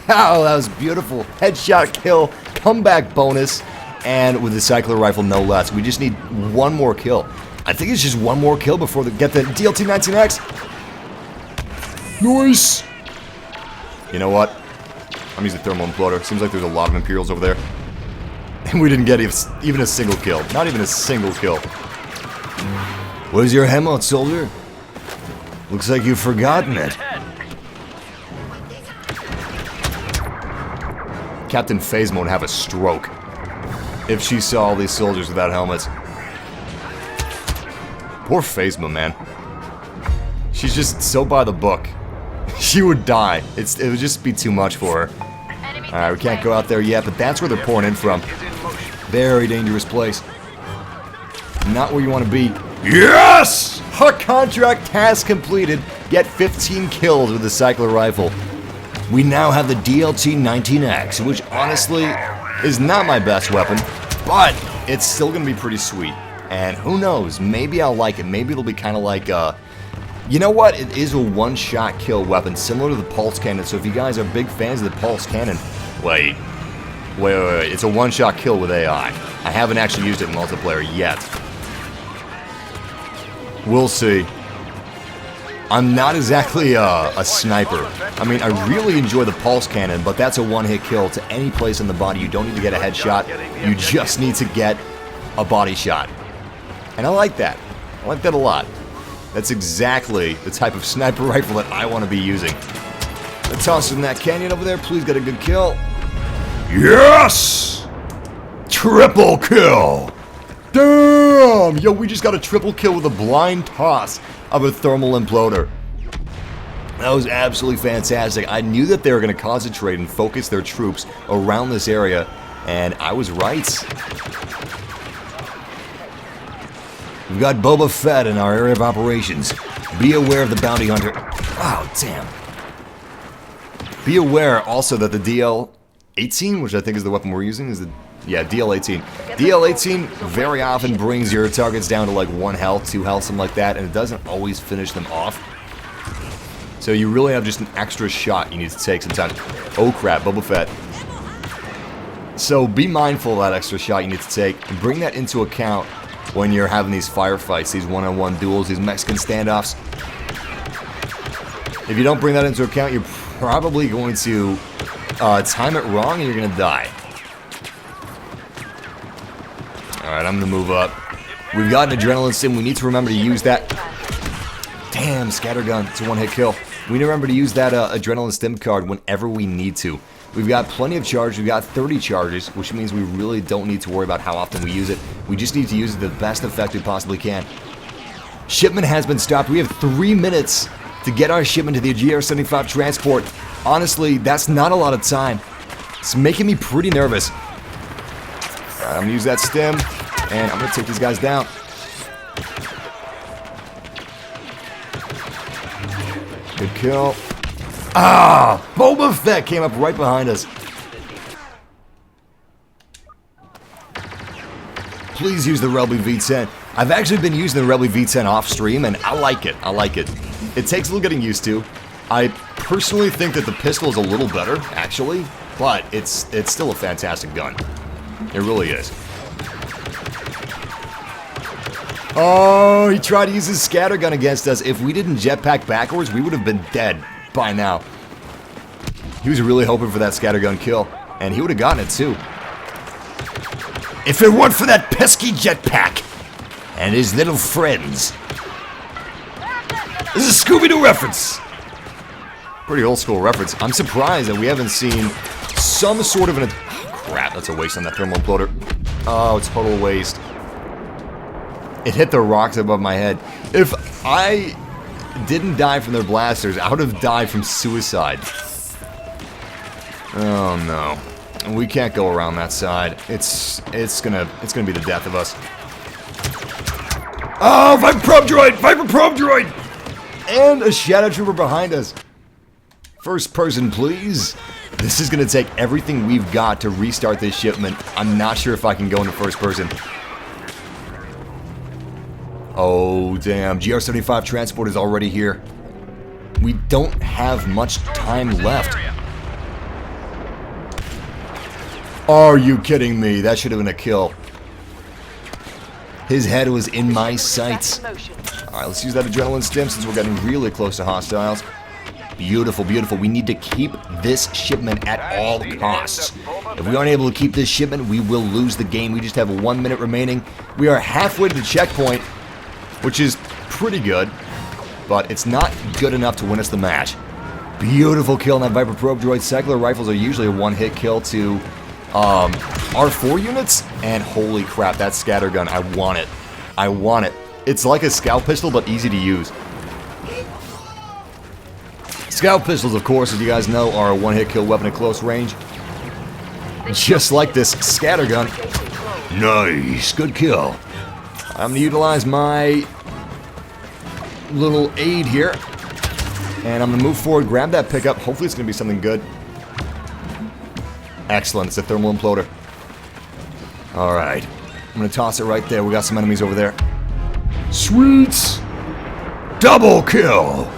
A: Oh, that was beautiful. Headshot kill, comeback bonus, and with the cycler rifle no less. We just need one more kill. I think it's just one more kill before they get the DLT-19X. Nice! You know what? I'm using thermal imploder. Seems like there's a lot of Imperials over there. And we didn't get even a single kill. Not even a single kill.
B: Where's your helmet, soldier? Looks like you've forgotten it.
A: Captain Phasma would have a stroke if she saw all these soldiers without helmets. Poor Phasma, man. She's just so by the book. She would die. It would just be too much for her. Alright, we can't go out there yet, but that's where they're pouring in from. Very dangerous place. Not where you want to be. Yes! Our contract task completed. Get 15 kills with the cycler rifle.
B: We now have the DLT-19X, which honestly
A: Is not my best weapon, but it's still going to be pretty sweet. And who knows, maybe I'll like it. Maybe it'll be kind of like, you know what? It is a one-shot kill weapon, similar to the pulse cannon. So if you guys are big fans of the pulse cannon, wait. It's a one-shot kill with AI. I haven't actually used it in multiplayer yet. We'll see. I'm not exactly a sniper. I mean, I really enjoy the pulse cannon, but that's a one-hit kill to any place in the body. You don't need to get a headshot. You just need to get a body shot. And I like that. I like that a lot. That's exactly the type of sniper rifle that I want to be using. Let's toss it in that canyon over there. Please get a good kill.
B: Yes! Triple kill!
A: Damn! Yo, we just got a triple kill with a blind toss of a thermal imploder. That was absolutely fantastic. I knew that they were going to concentrate and focus their troops around this area, and I was right.
B: We've got Boba Fett in our area of operations. Be aware of the bounty hunter. Oh, damn.
A: Be aware also that the DL-18, which I think is the weapon we're using, is the... Yeah, DL-18. DL-18 very often brings your targets down to like 1 health, 2 health, something like that, and it doesn't always finish them off. So you really have just an extra shot you need to take sometimes. Oh crap, Boba Fett. So be mindful of that extra shot you need to take, and bring that into account when you're having these firefights, these one-on-one duels, these Mexican standoffs. If you don't bring that into account, you're probably going to time it wrong and you're going to die. Alright, I'm going to move up. We've got an adrenaline stim. We need to remember to use that. Damn, scattergun. It's a one-hit kill. We need to remember to use that adrenaline stim card whenever we need to. We've got plenty of charge. We've got 30 charges, which means we really don't need to worry about how often we use it. We just need to use it the best effect we possibly can. Shipment has been stopped. We have 3 minutes to get our shipment to the GR-75 transport. Honestly, that's not a lot of time. It's making me pretty nervous. Alright, I'm gonna use that stim, and I'm gonna take these guys down. Good kill. Ah! Boba Fett came up right behind us. Please use the Rebel V10. I've actually been using the Rebel V10 off stream, and I like it. I like it. It takes a little getting used to. I personally think that the pistol is a little better, actually, but it's still a fantastic gun. It really is. Oh, he tried to use his scattergun against us. If we didn't jetpack backwards, we would have been dead by now. He was really hoping for that scattergun kill, and he would have gotten it too.
B: If it weren't for that pesky jetpack and his little friends.
A: This is a Scooby-Doo reference. Pretty old school reference. I'm surprised that we haven't seen some sort of an... Oh, crap, that's a waste on that thermal imploder. Oh, it's total waste. It hit the rocks above my head. If I didn't die from their blasters, I would have died from suicide. Oh no. We can't go around that side. It's gonna be the death of us. Oh, Viper probe droid! Viper probe droid! And a shadow trooper behind us. First person, please. This is gonna take everything we've got to restart this shipment. I'm not sure if I can go into first person. Oh, damn. GR-75 transport is already here. We don't have much time left. Are you kidding me? That should have been a kill. His head was in my sights. Alright, let's use that adrenaline stim since we're getting really close to hostiles. Beautiful, beautiful. We need to keep this shipment at all costs. If we aren't able to keep this shipment, we will lose the game. We just have 1 minute remaining. We are halfway to the checkpoint, which is pretty good, but it's not good enough to win us the match. Beautiful kill on that Viper probe droid. Secular rifles are usually a one-hit kill to R4 units, and holy crap, that scattergun, I want it. I want it. It's like a scout pistol, but easy to use. Scout pistols, of course, as you guys know, are a one-hit kill weapon at close range. Just like this scattergun.
B: Nice, good kill.
A: I'm going to utilize my little aid here. And I'm going to move forward, grab that pickup. Hopefully it's going to be something good. Excellent, it's a thermal imploder. Alright. I'm going to toss it right there. We got some enemies over there.
B: Sweets. Double kill.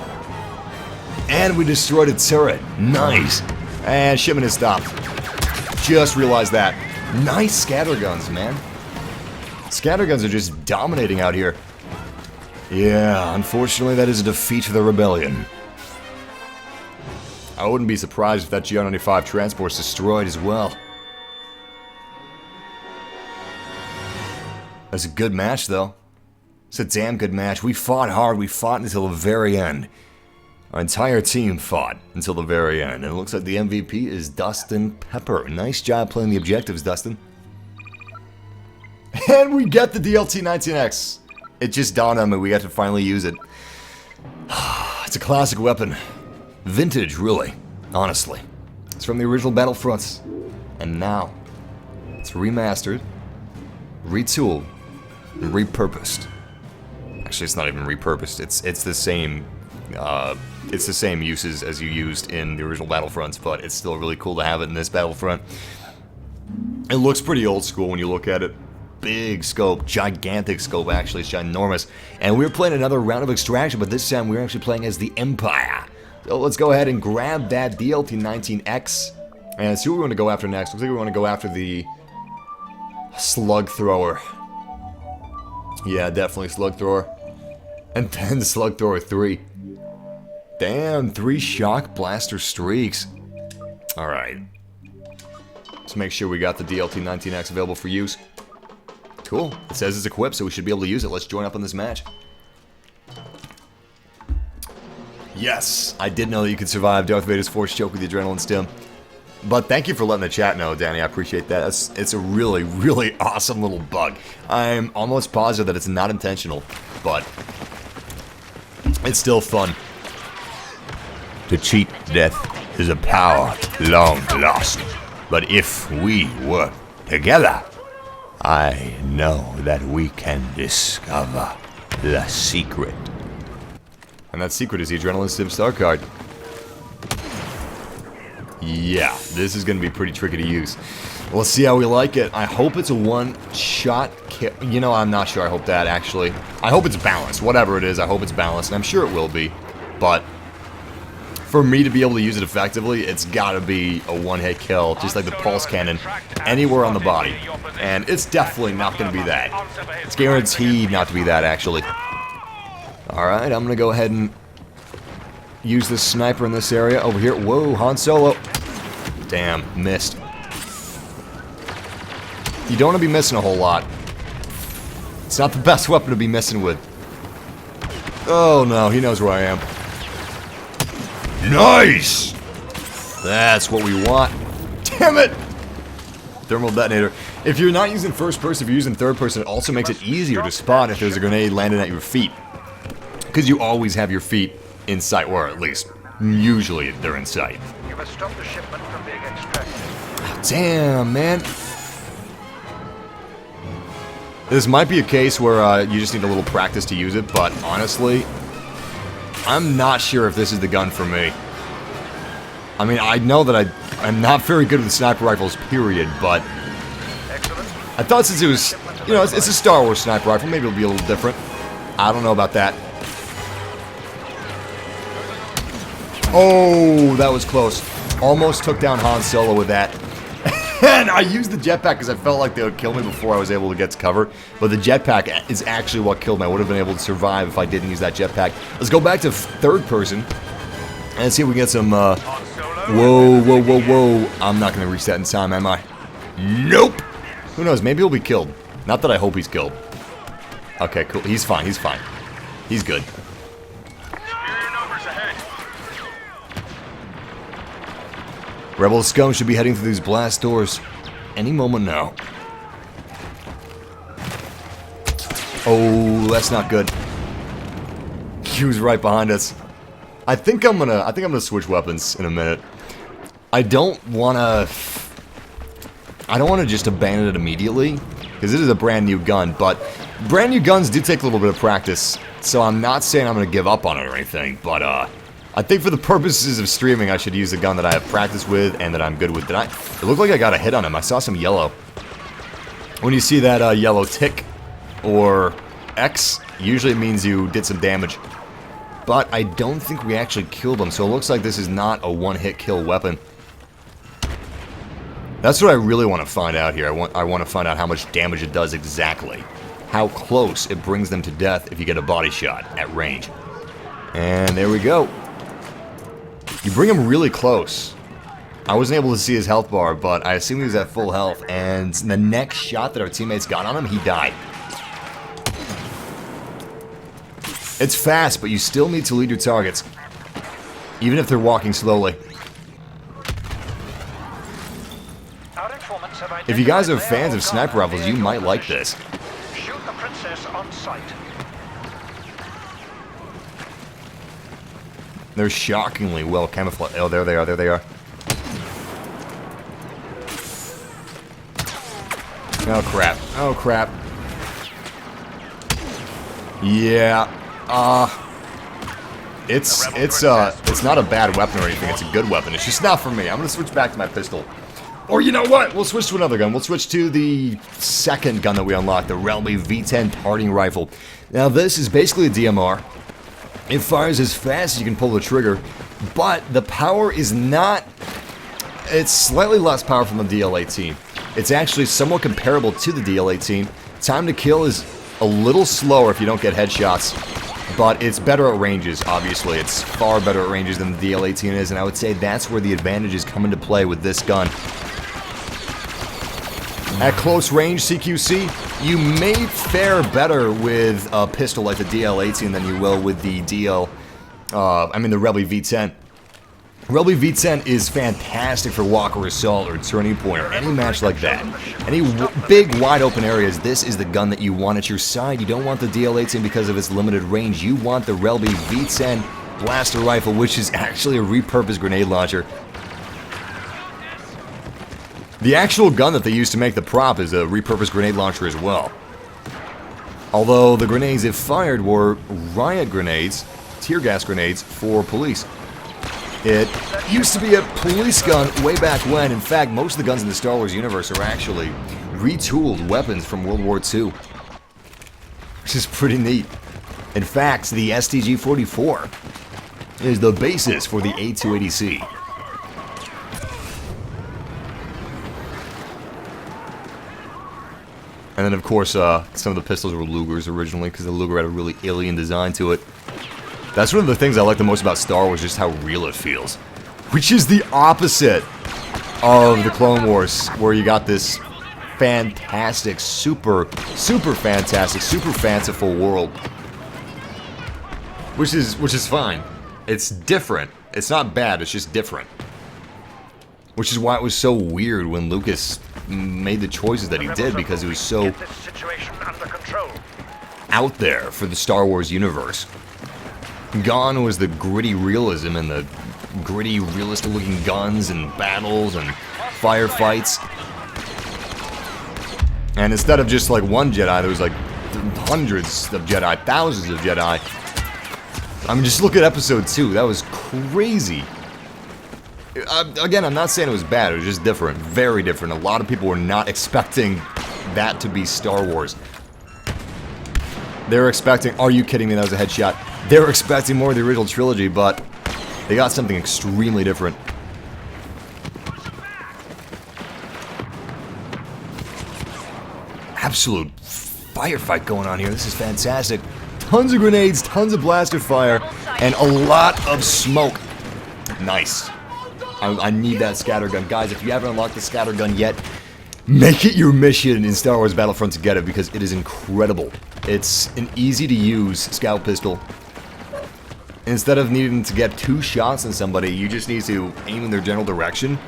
A: And we destroyed a turret. Nice. And shipment is stopped. Just realized that. Nice scatterguns, man. Scatterguns are just dominating out here. Yeah, unfortunately that is a defeat for the rebellion. I wouldn't be surprised if that GR-95 transport's destroyed as well. That's a good match, though. It's a damn good match. We fought hard. We fought until the very end. Our entire team fought until the very end. And it looks like the MVP is Dustin Pepper. Nice job playing the objectives, Dustin. And we get the DLT-19X. It just dawned on me. We got to finally use it. It's a classic weapon. Vintage, really. Honestly. It's from the original Battlefronts. And now, it's remastered, retooled, and repurposed. Actually, it's not even repurposed. It's the same. It's the same uses as you used in the original Battlefronts, but it's still really cool to have it in this Battlefront. It looks pretty old school when you look at it. Big scope, gigantic scope, actually, it's ginormous. And we're playing another round of Extraction, but this time we're actually playing as the Empire. So let's go ahead and grab that DLT-19X and see what we want to go after next. Looks like we want to go after the Slug Thrower. Yeah, definitely Slug Thrower. And then Slug Thrower 3. Damn, 3 shock blaster streaks. Alright. Let's make sure we got the DLT-19X available for use. Cool. It says it's equipped, so we should be able to use it. Let's join up on this match. Yes, I did know that you could survive Darth Vader's Force Choke with the Adrenaline Stim. But thank you for letting the chat know, Danny. I appreciate that. It's a really, really awesome little bug. I'm almost positive that it's not intentional, but it's still fun.
B: To cheat death is a power long lost. But if we work together, I know that we can discover the secret.
A: And that secret is the Adrenaline Stim Star card. Yeah, this is going to be pretty tricky to use. Let's see how we like it. I hope it's a one-shot kill. You know, I'm not sure I hope that, actually. I hope it's balanced. Whatever it is, I hope it's balanced. And I'm sure it will be. But for me to be able to use it effectively, it's got to be a one-hit kill, just like the pulse cannon, anywhere on the body. And it's definitely not going to be that. It's guaranteed not to be that, actually. Alright, I'm going to go ahead and use this sniper in this area over here. Whoa, Han Solo. Damn, missed. You don't want to be missing a whole lot. It's not the best weapon to be missing with. Oh no, he knows where I am.
B: Nice!
A: That's what we want. Damn it! Thermal detonator. If you're not using first person, if you're using third person, it also makes it easier to spot if there's a grenade landing at your feet. Because you always have your feet in sight, or at least, usually they're in sight.
C: You must stop the shipment from being extracted.
A: Damn, man. This might be a case where you just need a little practice to use it, but honestly, I'm not sure if this is the gun for me. I mean, I know that I'm not very good with sniper rifles, period, but I thought since it was, you know, it's a Star Wars sniper rifle, maybe it'll be a little different. I don't know about that. Oh, that was close. Almost took down Han Solo with that. And I used the jetpack because I felt like they would kill me before I was able to get to cover. But the jetpack is actually what killed me. I would have been able to survive if I didn't use that jetpack. Let's go back to third person and see if we can get some, whoa, whoa, whoa, whoa. I'm not going to reach that in time, am I? Nope. Who knows? Maybe he'll be killed. Not that I hope he's killed. Okay, cool. He's fine. He's fine. He's good. Rebel scum should be heading through these blast doors any moment now. Oh, that's not good. He was right behind us. I think I'm gonna switch weapons in a minute. I don't wanna just abandon it immediately, because it is a brand new gun, but brand new guns do take a little bit of practice, so I'm not saying I'm gonna give up on it or anything, but I think for the purposes of streaming, I should use a gun that I have practice with and that I'm good with. It looked like I got a hit on him. I saw some yellow. When you see that yellow tick or X, usually it means you did some damage. But I don't think we actually killed him, so it looks like this is not a one-hit kill weapon. That's what I really want to find out here. I want to find out how much damage it does exactly. How close it brings them to death if you get a body shot at range. And there we go. You bring him really close. I wasn't able to see his health bar, but I assume he was at full health, and the next shot that our teammates got on him, he died. It's fast, but you still need to lead your targets, even if they're walking slowly. If you guys are fans of sniper rifles, you might like this.
C: Shoot the princess on sight.
A: They're shockingly well camouflaged. Oh, there they are, there they are. Oh crap, oh crap. Yeah, it's not a bad weapon or anything, it's a good weapon. It's just not for me. I'm gonna switch back to my pistol. Or you know what? We'll switch to another gun. We'll switch to the second gun that we unlocked, the Relby V10 Targeting Rifle. Now this is basically a DMR. It fires as fast as you can pull the trigger, but the power is not... It's slightly less powerful than the DL-18. It's actually somewhat comparable to the DL-18. Time to kill is a little slower if you don't get headshots, but it's better at ranges, obviously. It's far better at ranges than the DL-18 is, and I would say that's where the advantages come into play with this gun. At close range, CQC, you may fare better with a pistol like the DL-18 than you will with the the Relby V10. Relby V10 is fantastic for Walker Assault or Turning Point or any match like that. Any big, wide open areas, this is the gun that you want at your side. You don't want the DL-18 because of its limited range. You want the Relby V10 blaster rifle, which is actually a repurposed grenade launcher. The actual gun that they used to make the prop is a repurposed grenade launcher as well. Although the grenades it fired were riot grenades, tear gas grenades for police. It used to be a police gun way back when. In fact, most of the guns in the Star Wars universe are actually retooled weapons from World War II. Which is pretty neat. In fact, the STG-44 is the basis for the A280C. And then, of course, some of the pistols were Lugers originally, because the Luger had a really alien design to it. That's one of the things I like the most about Star Wars, just how real it feels. Which is the opposite of the Clone Wars, where you got this fantastic, super fantastic, super fanciful world. Which is fine. It's different. It's not bad, it's just different. Which is why it was so weird when Lucas made the choices that he did, because it was so out there for the Star Wars universe. Gone was the gritty realism and the gritty, realistic-looking guns and battles and firefights. And instead of just like one Jedi, there was like hundreds of Jedi, thousands of Jedi. I mean, just look at Episode 2. That was crazy. Again, I'm not saying it was bad. It was just different. Very different. A lot of people were not expecting that to be Star Wars. They were expecting... Are you kidding me? That was a headshot. They were expecting more of the original trilogy, but they got something extremely different. absolute firefight going on here. This is fantastic. Tons of grenades, tons of blaster fire, and a lot of smoke. Nice. I need that scattergun. Guys, if you haven't unlocked the scattergun yet, make it your mission in Star Wars Battlefront to get it, because it is incredible. It's an easy-to-use scout pistol. Instead of needing to get 2 shots on somebody, you just need to aim in their general direction,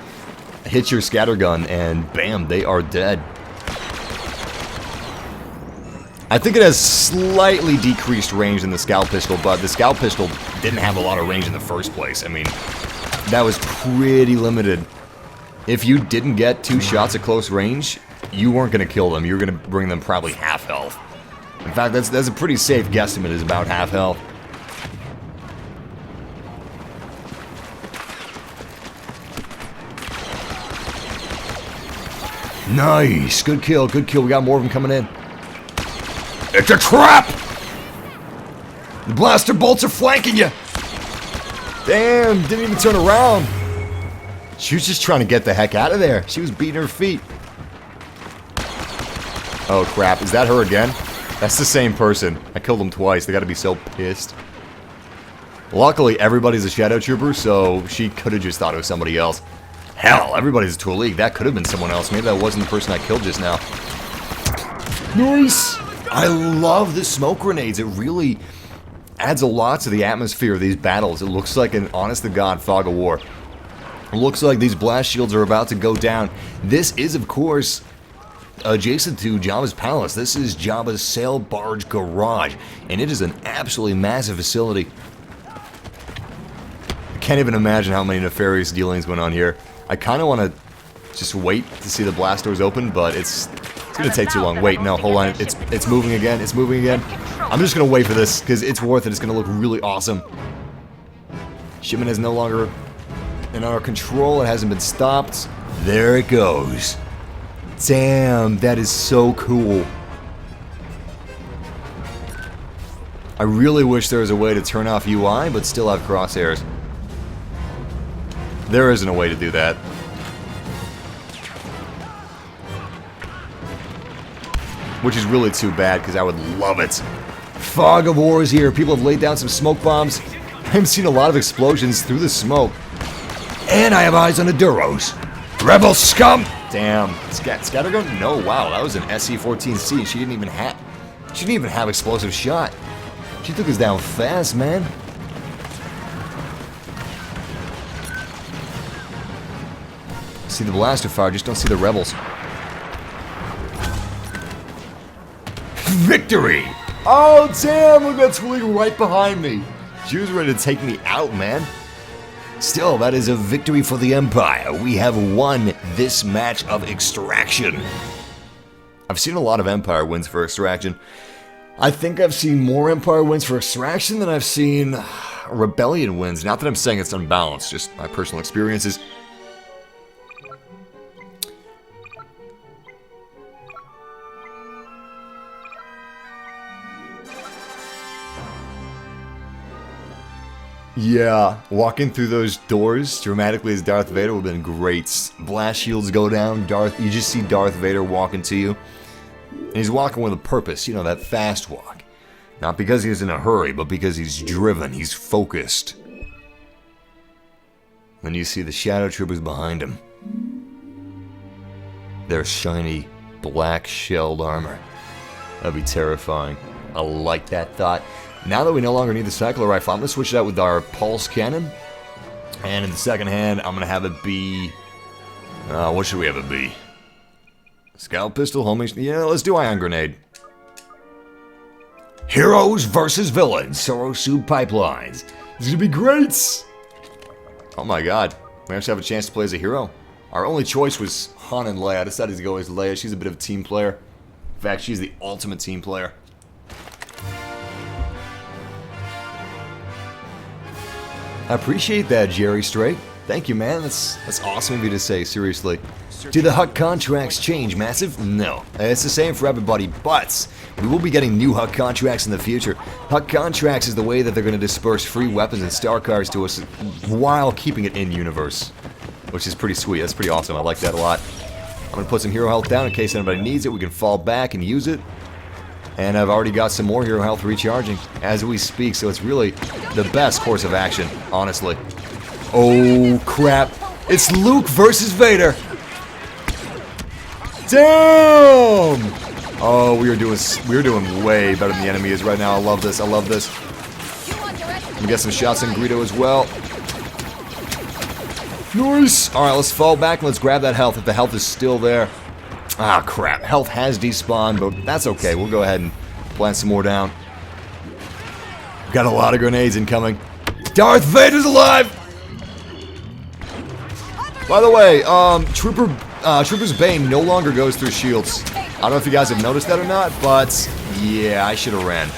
A: hit your scattergun, and bam, they are dead. I think it has slightly decreased range than the scout pistol, but the scout pistol didn't have a lot of range in the first place. I mean, that was pretty limited. If you didn't get 2 shots at close range, you weren't going to kill them. You were going to bring them probably half health. In fact, that's a pretty safe guesstimate, is about half health. Nice. Good kill, good kill. We got more of them coming in. It's a trap! The blaster bolts are flanking you! Damn, didn't even turn around. She was just trying to get the heck out of there. She was beating her feet. Oh crap, is that her again? That's the same person. I killed them twice. They gotta be so pissed. Luckily, everybody's a shadow trooper, so she could have just thought it was somebody else. Hell, everybody's a Twi'lek. That could have been someone else. Maybe that wasn't the person I killed just now. Nice! I love the smoke grenades. It really adds a lot to the atmosphere of these battles. It looks like an honest-to-God fog of war. It looks like these blast shields are about to go down. This is, of course, adjacent to Jabba's palace. This is Jabba's sail barge garage, and it is an absolutely massive facility. I can't even imagine how many nefarious dealings went on here. I kind of want to just wait to see the blast doors open, but it's gonna take too long. Wait, no, hold on. It's moving again. It's moving again. I'm just gonna wait for this because it's worth it. It's gonna look really awesome. Shipment is no longer in our control. It hasn't been stopped. There it goes. Damn, that is so cool. I really wish there was a way to turn off UI, but still have crosshairs. There isn't a way to do that. Which is really too bad, because I would love it. Fog of war is here. People have laid down some smoke bombs. I've seen a lot of explosions through the smoke. And I have eyes on the Duros. Rebel scum! Damn. Scattergun? No, wow, that was an SC-14C. She didn't even have explosive shot. She took us down fast, man. See the blaster fire, just don't see the rebels. Victory! Oh, damn, look at that Twi'lek right behind me. She was ready to take me out, man. Still, that is a victory for the Empire. We have won this match of Extraction. I've seen a lot of Empire wins for Extraction. I think I've seen more Empire wins for Extraction than I've seen Rebellion wins. Not that I'm saying it's unbalanced, just my personal experiences. Yeah, walking through those doors dramatically as Darth Vader would have been great. Blast shields go down, you just see Darth Vader walking to you. And he's walking with a purpose, you know, that fast walk. Not because he's in a hurry, but because he's driven, he's focused. Then you see the shadow troopers behind him. Their shiny, black shelled armor. That'd be terrifying. I like that thought. Now that we no longer need the cycler rifle, I'm going to switch it out with our pulse cannon. And in the second hand, I'm going to have it be... what should we have it be? Scout pistol, homing... Yeah, let's do ion grenade. Heroes versus villains. Sorosu pipelines. It's going to be great! Oh my god. We actually have a chance to play as a hero. Our only choice was Han and Leia. I decided to go as Leia. She's a bit of a team player. In fact, she's the ultimate team player. I appreciate that, Jerry Strait. Thank you, man. That's awesome of you to say, seriously. Do the HUC contracts change, Massive? No. It's the same for everybody, but we will be getting new HUC contracts in the future. HUC contracts is the way that they're going to disperse free weapons and star cards to us while keeping it in-universe. Which is pretty sweet. That's pretty awesome. I like that a lot. I'm going to put some hero health down in case anybody needs it. We can fall back and use it. And I've already got some more hero health recharging as we speak, so it's really the best course of action, honestly. Oh, crap. It's Luke versus Vader. Damn! Oh, we are doing way better than the enemy is right now. I love this. I love this. We get some shots on Greedo as well. Nice! Alright, let's fall back and let's grab that health if the health is still there. Ah, crap. Health has despawned, but that's okay. We'll go ahead and plant some more down. Got a lot of grenades incoming. Darth Vader's alive! By the way, Trooper's Bane no longer goes through shields. I don't know if you guys have noticed that or not, but yeah, I should have ran.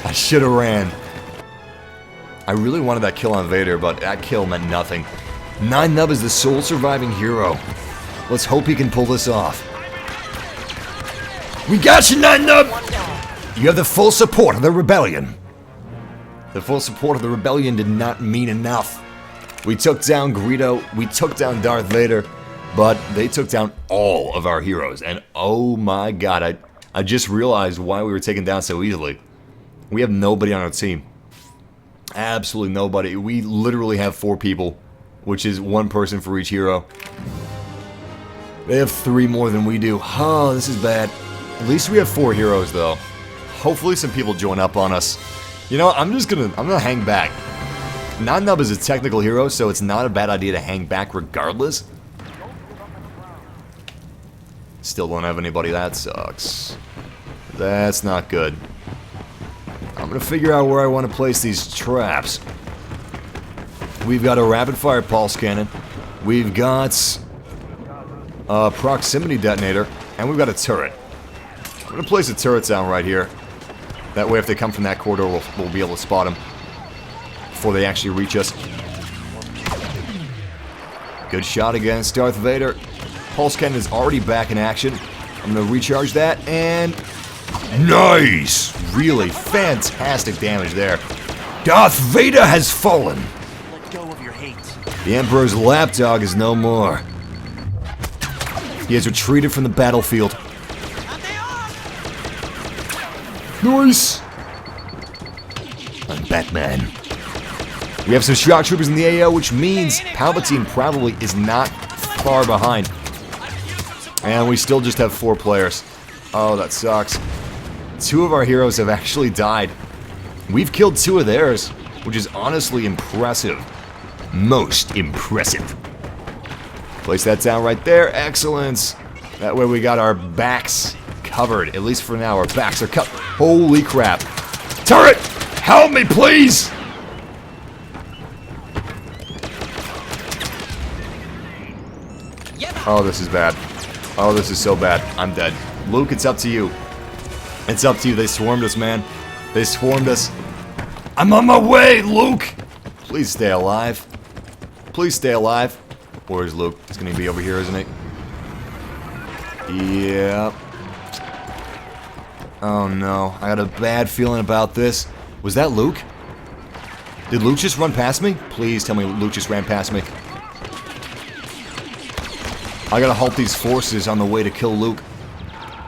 A: I should have ran. I really wanted that kill on Vader, but that kill meant nothing. 9nub is the sole surviving hero. Let's hope he can pull this off. We got you, 9nub! You have the full support of the rebellion. The full support of the rebellion did not mean enough. We took down Greedo, we took down Darth Vader, but they took down all of our heroes. And oh my god, I just realized why we were taken down so easily. We have nobody on our team. Absolutely nobody. We literally have 4 people, which is 1 person for each hero. They have 3 more than we do. Oh, this is bad. At least we have 4 heroes, though. Hopefully some people join up on us. You know, I'm gonna hang back. 9nub is a technical hero, so it's not a bad idea to hang back regardless. Still don't have anybody. That sucks. That's not good. I'm gonna figure out where I want to place these traps. We've got a rapid-fire pulse cannon. We've got a proximity detonator, and we've got a turret. I'm gonna place a turret down right here. That way, if they come from that corridor, we'll be able to spot them before they actually reach us. Good shot against Darth Vader. Pulse cannon is already back in action. I'm gonna recharge that, and nice! Really fantastic damage there. Darth Vader has fallen.
C: Let go of your hate.
A: The Emperor's lapdog is no more. He has retreated from the battlefield. Nice! I'm Batman. We have some shock troopers in the AO, which means Palpatine probably is not far behind. And we still just have 4 players. Oh, that sucks. 2 of our heroes have actually died. We've killed 2 of theirs, which is honestly impressive. Most impressive. Place that down right there. Excellent. That way we got our backs covered. At least for now, our backs are covered. Holy crap. Turret! Help me, please! Oh, this is bad. Oh, this is so bad. I'm dead. Luke, it's up to you. It's up to you. They swarmed us, man. They swarmed us. I'm on my way, Luke! Please stay alive. Please stay alive. Where's Luke? He's gonna be over here, isn't he? Yeah. Oh no. I got a bad feeling about this. Was that Luke? Did Luke just run past me? Please tell me Luke just ran past me. I gotta halt these forces on the way to kill Luke.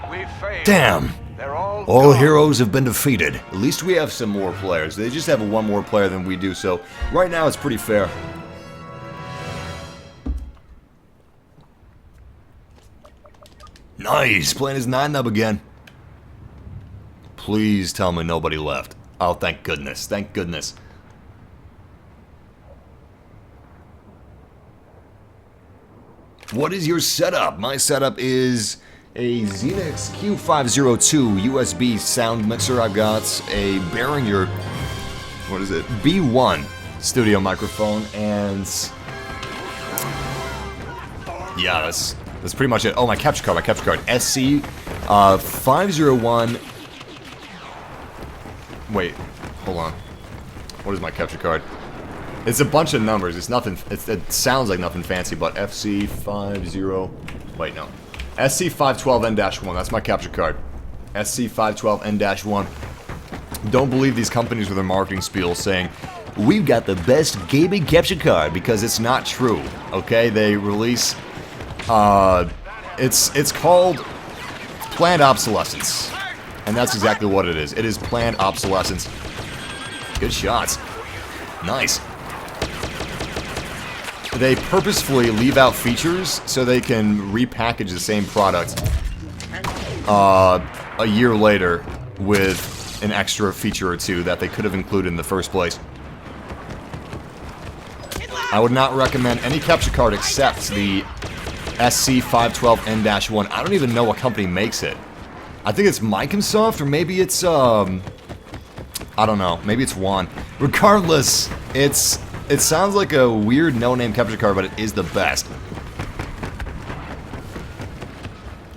C: We failed.
A: Damn!
C: They're all
A: All heroes have been defeated. At least we have some more players. They just have 1 more player than we do, so right now it's pretty fair. Nice! Playing as 9nub again. Please tell me nobody left. Oh, thank goodness. Thank goodness. What is your setup? My setup is a Xenix Q502 USB sound mixer. I've got a Behringer, what is it? B1 studio microphone, and yeah, that's pretty much it. Oh, my capture card, SC 501. Wait, hold on. What is my capture card? It's a bunch of numbers. It's nothing. It sounds like nothing fancy, but FC50. Wait, no. SC512N-1. That's my capture card. SC512N-1. Don't believe these companies with their marketing spiel saying, "We've got the best gaming capture card," because it's not true. Okay, they release It's called planned obsolescence. And that's exactly what it is. It is planned obsolescence. Good shots. Nice. They purposefully leave out features so they can repackage the same product a year later with an extra feature or two that they could have included in the first place. I would not recommend any capture card except the SC512N-1. I don't even know what company makes it. I think it's Microsoft, or maybe it's, I don't know. Maybe it's Juan. Regardless, it sounds like a weird no-name capture card, but it is the best.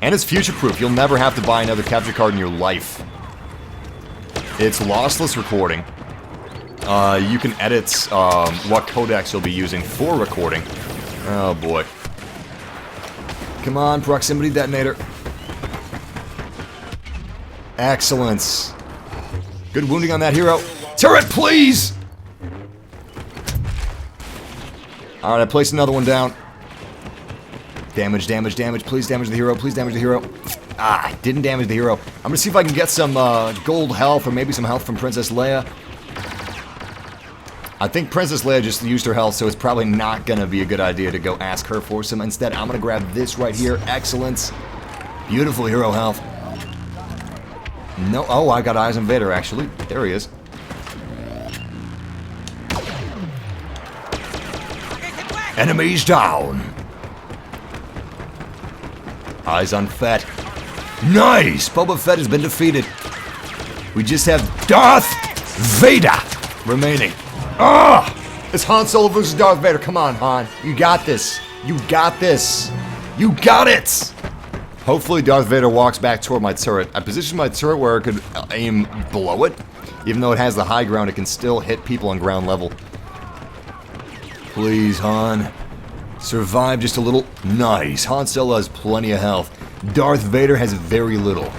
A: And it's future-proof. You'll never have to buy another capture card in your life. It's lossless recording. You can edit what codecs you'll be using for recording. Oh boy. Come on, proximity detonator. Excellence. Good wounding on that hero. Turret, please! Alright, I placed another one down. Damage, damage, damage. Please damage the hero. Please damage the hero. Ah, didn't damage the hero. I'm gonna see if I can get some gold health, or maybe some health from Princess Leia. I think Princess Leia just used her health, so it's probably not gonna be a good idea to go ask her for some. Instead, I'm gonna grab this right here. Excellence. Beautiful hero health. No, oh, I got eyes on Vader, actually. There he is.
B: Enemies down.
A: Eyes on Fett. Nice! Boba Fett has been defeated. We just have Darth Vader remaining. Ah! It's Han Solo versus Darth Vader. Come on, Han. You got this. You got this. You got it! Hopefully Darth Vader walks back toward my turret. I positioned my turret where I could aim below it. Even though it has the high ground, it can still hit people on ground level. Please, Han. Survive just a little. Nice. Han Solo has plenty of health. Darth Vader has very little.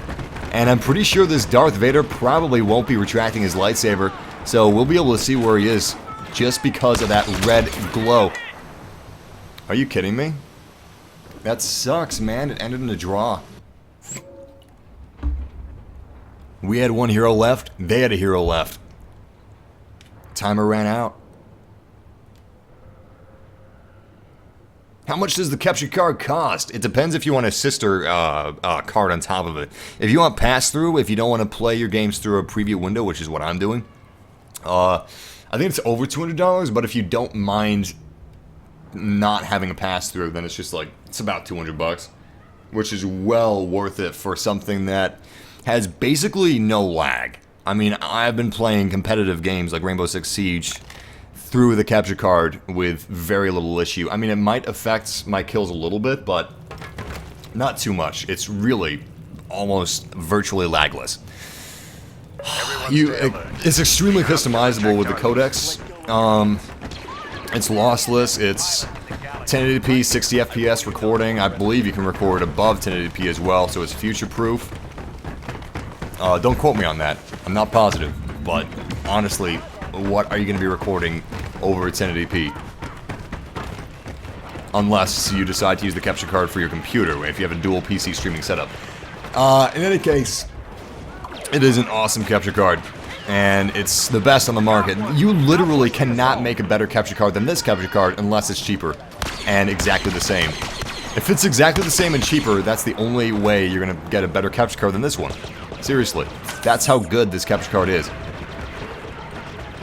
A: And I'm pretty sure this Darth Vader probably won't be retracting his lightsaber, so we'll be able to see where he is just because of that red glow. Are you kidding me? That sucks, man. It ended in a draw. We had one hero left. They had a hero left. Timer ran out. How much does the capture card cost? It depends if you want a sister card on top of it. If you want pass-through, if you don't want to play your games through a preview window, which is what I'm doing, I think it's over $200, but if you don't mind not having a pass-through, then it's just like, it's about $200, which is well worth it for something that has basically no lag. I mean, I've been playing competitive games like Rainbow Six Siege through the capture card with very little issue. I mean, it might affect my kills a little bit, but not too much. It's really almost virtually lagless. It's extremely customizable with the codecs. It's lossless. It's 1080p, 60 FPS recording. I believe you can record above 1080p as well, so it's future-proof. Don't quote me on that. I'm not positive, but honestly, what are you going to be recording over 1080p? Unless you decide to use the capture card for your computer, if you have a dual PC streaming setup. In any case, it is an awesome capture card, and it's the best on the market. You literally cannot make a better capture card than this capture card unless it's cheaper and exactly the same. If it's exactly the same and cheaper, that's the only way you're going to get a better capture card than this one. Seriously, that's how good this capture card is.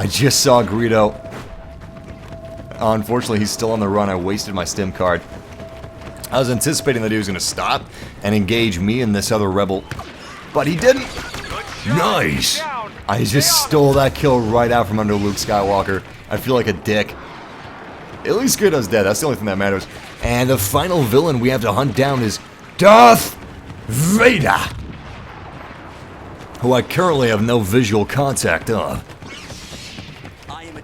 A: I just saw Greedo. Unfortunately, he's still on the run. I wasted my stim card. I was anticipating that he was going to stop and engage me and this other rebel, but he didn't. Nice! I just stole that kill right out from under Luke Skywalker. I feel like a dick. At least Greedo's dead. That's the only thing that matters. And the final villain we have to hunt down is Darth Vader, who I currently have no visual contact of.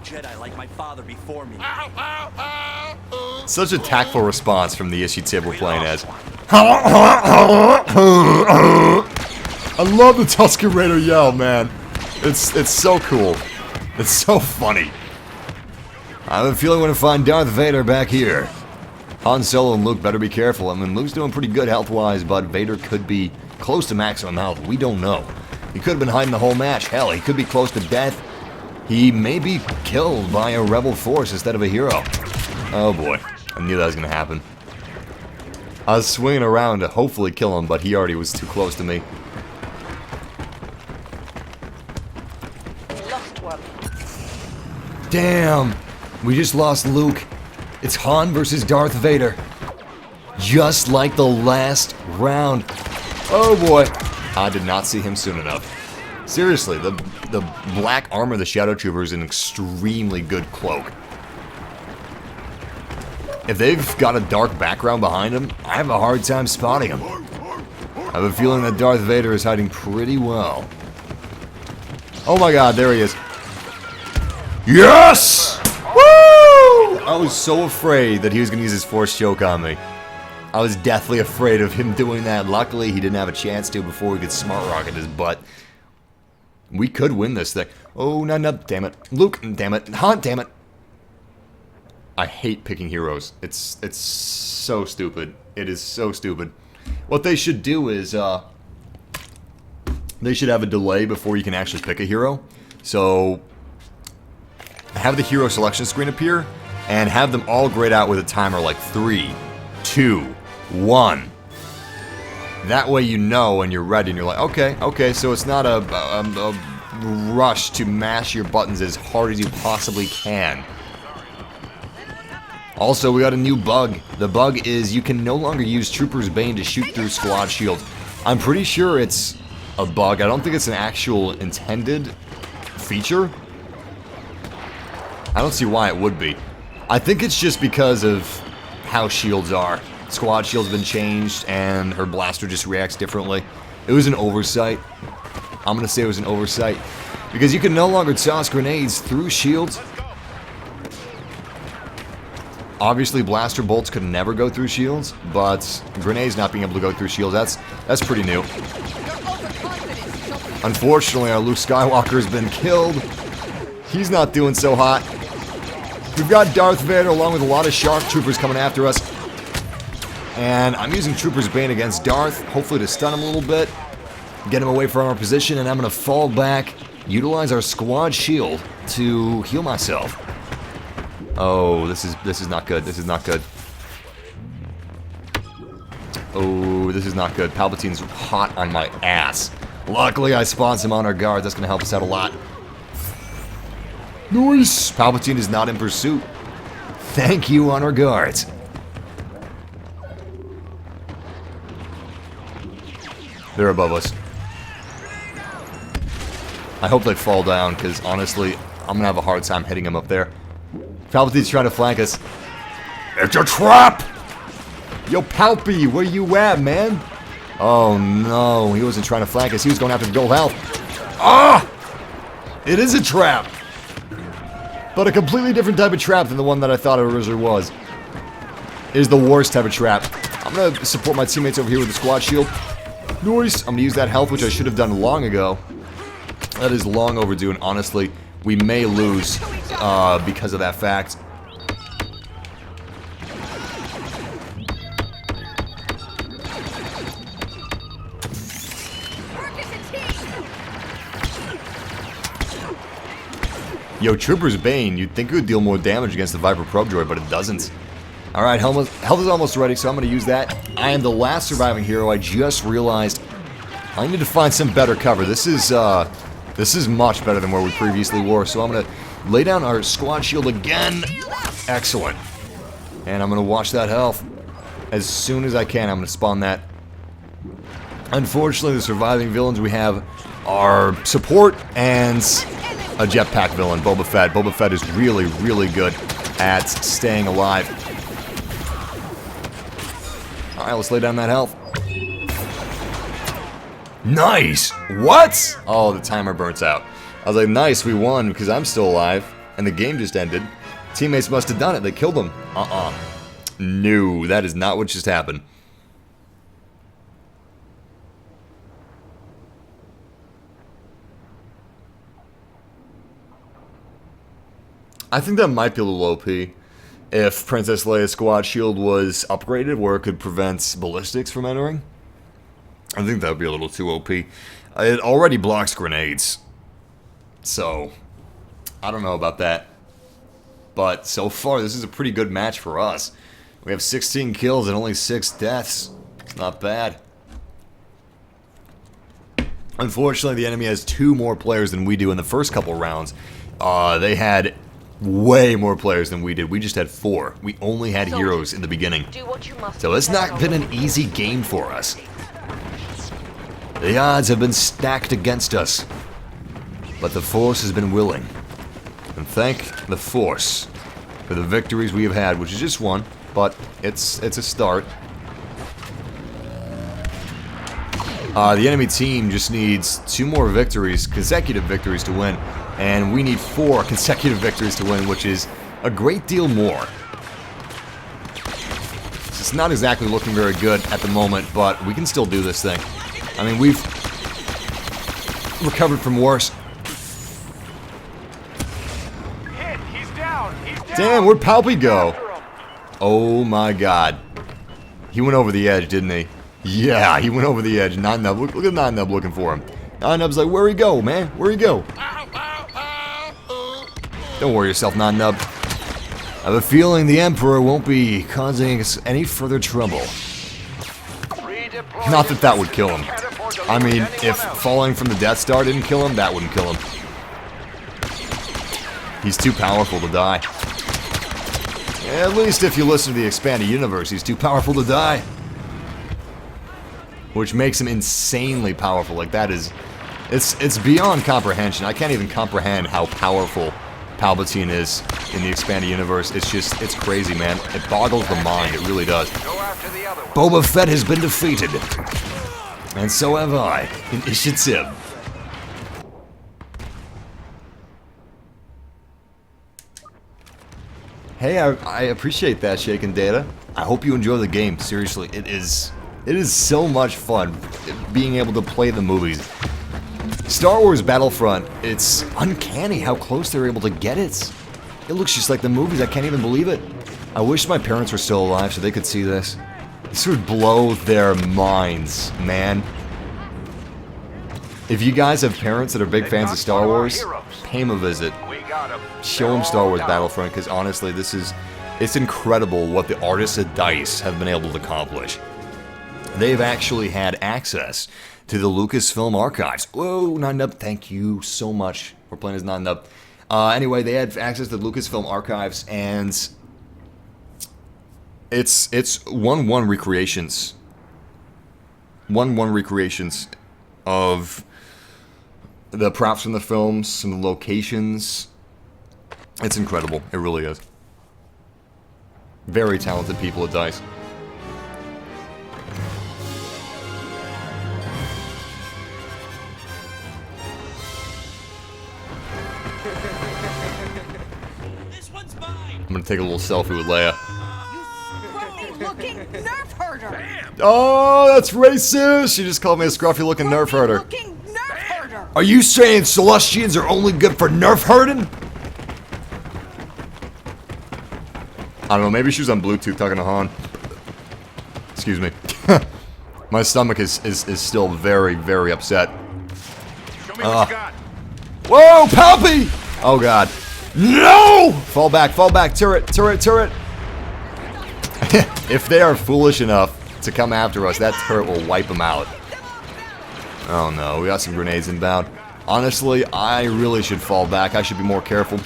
C: Jedi like my father before me.
A: Such a tactful response from the Ishii we're playing as. I love the Tusken Raider yell, man. It's so cool. It's so funny. I have a feeling we're gonna find Darth Vader back here. Han Solo and Luke better be careful. I mean, Luke's doing pretty good health-wise, but Vader could be close to maximum health. We don't know. He could have been hiding the whole match. Hell, he could be close to death. He may be killed by a rebel force instead of a hero. Oh boy, I knew that was going to happen. I was swinging around to hopefully kill him, but he already was too close to me.
D: Lost one.
A: Damn, we just lost Luke. It's Han versus Darth Vader. Just like the last round. Oh boy, I did not see him soon enough. Seriously, the black armor of the Shadow Trooper is an extremely good cloak. If they've got a dark background behind them, I have a hard time spotting them. I have a feeling that Darth Vader is hiding pretty well. Oh my god, there he is. Yes! Woo! I was so afraid that he was going to use his Force choke on me. I was deathly afraid of him doing that. Luckily, he didn't have a chance to before we could smart rocket his butt. We could win this thing. Oh, no, damn it. Luke, damn it. Han, damn it. I hate picking heroes. It's so stupid. It is so stupid. What they should do is, they should have a delay before you can actually pick a hero. So, have the hero selection screen appear, and have them all grayed out with a timer like 3, 2, 1. That way you know and you're ready and you're like, okay, so it's not a rush to mash your buttons as hard as you possibly can. Also, we got a new bug. The bug is you can no longer use Trooper's Bane to shoot through squad shields. I'm pretty sure it's a bug. I don't think it's an actual intended feature. I don't see why it would be. I think it's just because of how shields are. Squad shield's been changed, and her blaster just reacts differently. It was an oversight. I'm gonna say it was an oversight. Because you can no longer toss grenades through shields. Obviously, blaster bolts could never go through shields, but grenades not being able to go through shields, that's pretty new. Unfortunately, our Luke Skywalker has been killed. He's not doing so hot. We've got Darth Vader along with a lot of shark troopers coming after us. And I'm using Trooper's Bane against Darth, hopefully to stun him a little bit, get him away from our position, and I'm going to fall back, utilize our squad shield to heal myself. Oh, this is not good. This is not good. Oh, this is not good. Palpatine's hot on my ass. Luckily, I spawned some honor guards. That's going to help us out a lot. Nice! Palpatine is not in pursuit. Thank you, honor guards. They're above us. I hope they fall down, because honestly, I'm going to have a hard time hitting them up there. Palpatine's trying to flank us. It's a trap! Yo, Palpy, where you at, man? Oh, no. He wasn't trying to flank us. He was going after the gold health. Ah! It is a trap! But a completely different type of trap than the one that I thought it originally was. It is the worst type of trap. I'm going to support my teammates over here with the squad shield. Nice! I'm going to use that health, which I should have done long ago. That is long overdue, and honestly, we may lose because of that fact. Yo, Trooper's Bane, you'd think it would deal more damage against the Viper probe droid, but it doesn't. Alright, health is almost ready, so I'm going to use that. I am the last surviving hero. I just realized I need to find some better cover. This is much better than where we previously were, so I'm going to lay down our squad shield again. Excellent. And I'm going to watch that health. As soon as I can, I'm going to spawn that. Unfortunately, the surviving villains we have are support and a jetpack villain, Boba Fett. Boba Fett is really, really good at staying alive. Alright, let's lay down that health. Nice! What? Oh, the timer burns out. I was like, nice, we won because I'm still alive. And the game just ended. Teammates must have done it. They killed them. No, that is not what just happened. I think that might be a little OP. if Princess Leia's squad shield was upgraded where it could prevent ballistics from entering. I think that would be a little too OP. It already blocks grenades. So, I don't know about that. But so far, this is a pretty good match for us. We have 16 kills and only 6 deaths. It's not bad. Unfortunately, the enemy has 2 more players than we do in the first couple rounds. They had way more players than we did. We just had 4. We only had heroes in the beginning. So it's not been an easy game for us. The odds have been stacked against us. But the Force has been willing. And thank the Force for the victories we have had, which is just 1, but it's a start. The enemy team just needs 2 more victories, consecutive victories to win, and we need 4 consecutive victories to win, which is a great deal more. It's not exactly looking very good at the moment, but we can still do this thing. I mean, we've recovered from worse. Damn, where'd Palpy go? Oh my god. He went over the edge, didn't he? Yeah, he went over the edge. Nine-Nub, look at Nine-Nub looking for him. Nine-Nub's like, where'd he go, man? Where'd he go? Don't worry yourself, Nine-Nub. I have a feeling the Emperor won't be causing us any further trouble. Not that that would kill him. I mean, if falling from the Death Star didn't kill him, that wouldn't kill him. He's too powerful to die. At least if you listen to the expanded universe, he's too powerful to die. Which makes him insanely powerful. Like, that is... It's beyond comprehension. I can't even comprehend how powerful Palpatine is in the expanded universe. It's just... It's crazy, man. It boggles the mind. It really does. Boba Fett has been defeated. And so have I. Initiative. Hey, I appreciate that, Shaken Data. I hope you enjoy the game. Seriously, it is so much fun being able to play the movies. Star Wars Battlefront, it's uncanny how close they're able to get it. It looks just like the movies. I can't even believe it. I wish my parents were still alive so they could see this. This would blow their minds, man. If you guys have parents that are big fans of Star Wars, pay them a visit. Show them Star Wars Battlefront, because honestly, it's incredible what the artists at DICE have been able to accomplish. They've actually had access to the Lucasfilm archives. Whoa, Nine-Nub, thank you so much for playing as Nine-Nub. Anyway, they had access to the Lucasfilm archives, and it's 1-1 recreations. 1-1 recreations of the props from the films, some locations. It's incredible. It really is. Very talented people at DICE.
C: This one's mine.
A: I'm gonna take a little selfie with Leia.
D: Scruffy-looking nerf herder.
A: Oh, that's racist! She just called me a scruffy-looking nerf herder.
D: Scruffy-looking nerf herder.
A: Are you saying Celestians are only good for nerf herding? I don't know, maybe she was on Bluetooth talking to Han. Excuse me. My stomach is still very, very upset.
E: Show me what you got.
A: Whoa, Palpy! Oh god. No! Fall back, turret, turret, turret! If they are foolish enough to come after us, that turret will wipe them out. Oh no, we got some grenades inbound. Honestly, I really should fall back. I should be more careful.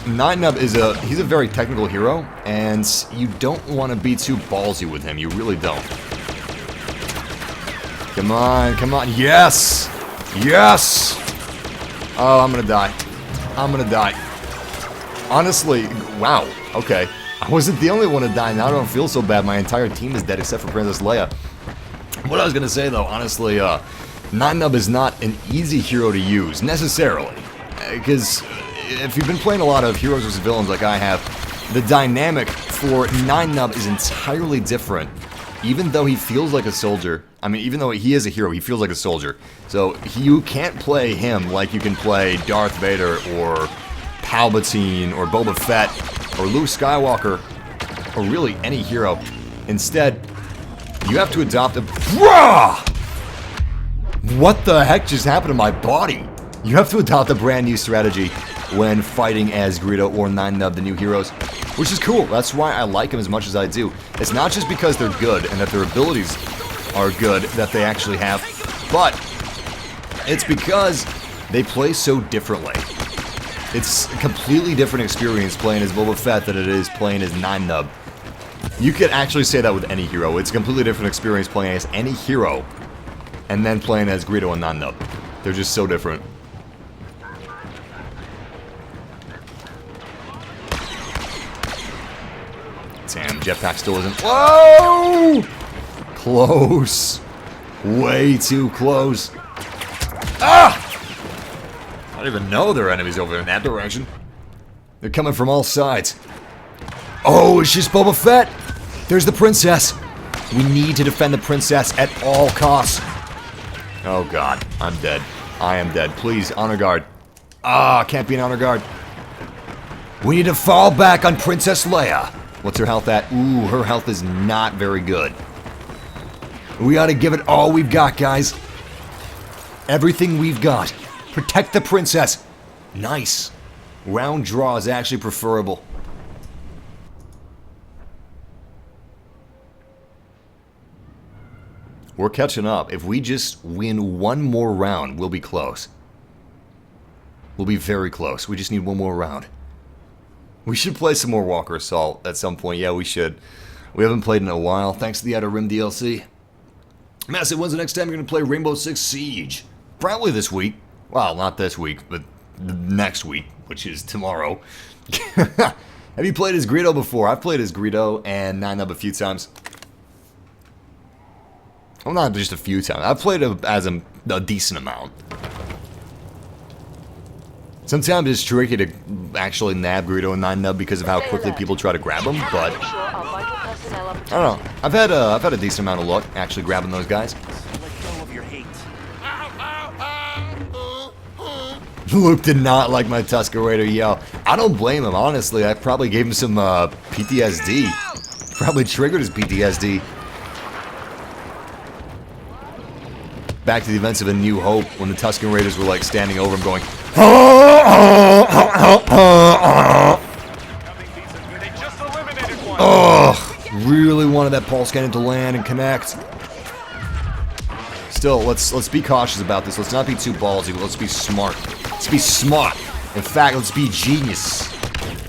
A: Nine-Nub he's a very technical hero, and you don't want to be too ballsy with him. You really don't. Come on, come on. Yes! Yes! Oh, I'm gonna die. I'm gonna die. Honestly, wow. Okay. I wasn't the only one to die. Now I don't feel so bad. My entire team is dead except for Princess Leia. What I was gonna say, though, honestly, Nine-Nub is not an easy hero to use, necessarily. Because if you've been playing a lot of heroes versus villains like I have, the dynamic for Nine-Nub is entirely different. Even though he feels like a soldier, I mean, even though he is a hero, he feels like a soldier. So you can't play him like you can play Darth Vader or Palpatine or Boba Fett or Luke Skywalker, or really any hero. Instead, you have to adopt a... Bruh! What the heck just happened to my body? You have to adopt a brand new strategy when fighting as Greedo or Nine Nub, the new heroes, which is cool. That's why I like them as much as I do. It's not just because they're good and that their abilities are good that they actually have, but it's because they play so differently. It's a completely different experience playing as Boba Fett than it is playing as Nine Nub. You could actually say that with any hero. It's a completely different experience playing as any hero and then playing as Greedo and Nine Nub. They're just so different. Damn, jetpack still isn't. Whoa! Close. Way too close. Ah! I don't even know there are enemies over in that direction. They're coming from all sides. Oh, it's just Boba Fett. There's the princess. We need to defend the princess at all costs. Oh god, I'm dead. I am dead. Please, honor guard. Ah, can't be an honor guard. We need to fall back on Princess Leia. What's her health at? Ooh, her health is not very good. We ought to give it all we've got, guys. Everything we've got. Protect the princess. Nice. Round draw is actually preferable. We're catching up. If we just win one more round, we'll be close. We'll be very close. We just need one more round. We should play some more Walker Assault at some point. Yeah, we should. We haven't played in a while, thanks to the Outer Rim DLC. Massive, when's the next time you're going to play Rainbow Six Siege? Probably this week. Well, not this week, but the next week, which is tomorrow. Have you played as Greedo before? I've played as Greedo and Nine Nub a few times. Well, not just a few times. I've played as a decent amount. Sometimes it's tricky to actually nab Greedo and Nine Nub because of how quickly people try to grab them, but I don't know. I've had a decent amount of luck actually grabbing those guys. Luke did not like my Tusker Raider yell. I don't blame him, honestly. I probably gave him some PTSD. Probably triggered his PTSD. Back to the events of A New Hope when the Tusken Raiders were like standing over him going, oh, really wanted that pulse cannon to land and connect. Still, let's be cautious about this. Let's not be too ballsy, but let's be smart. Let's be smart. In fact, let's be genius.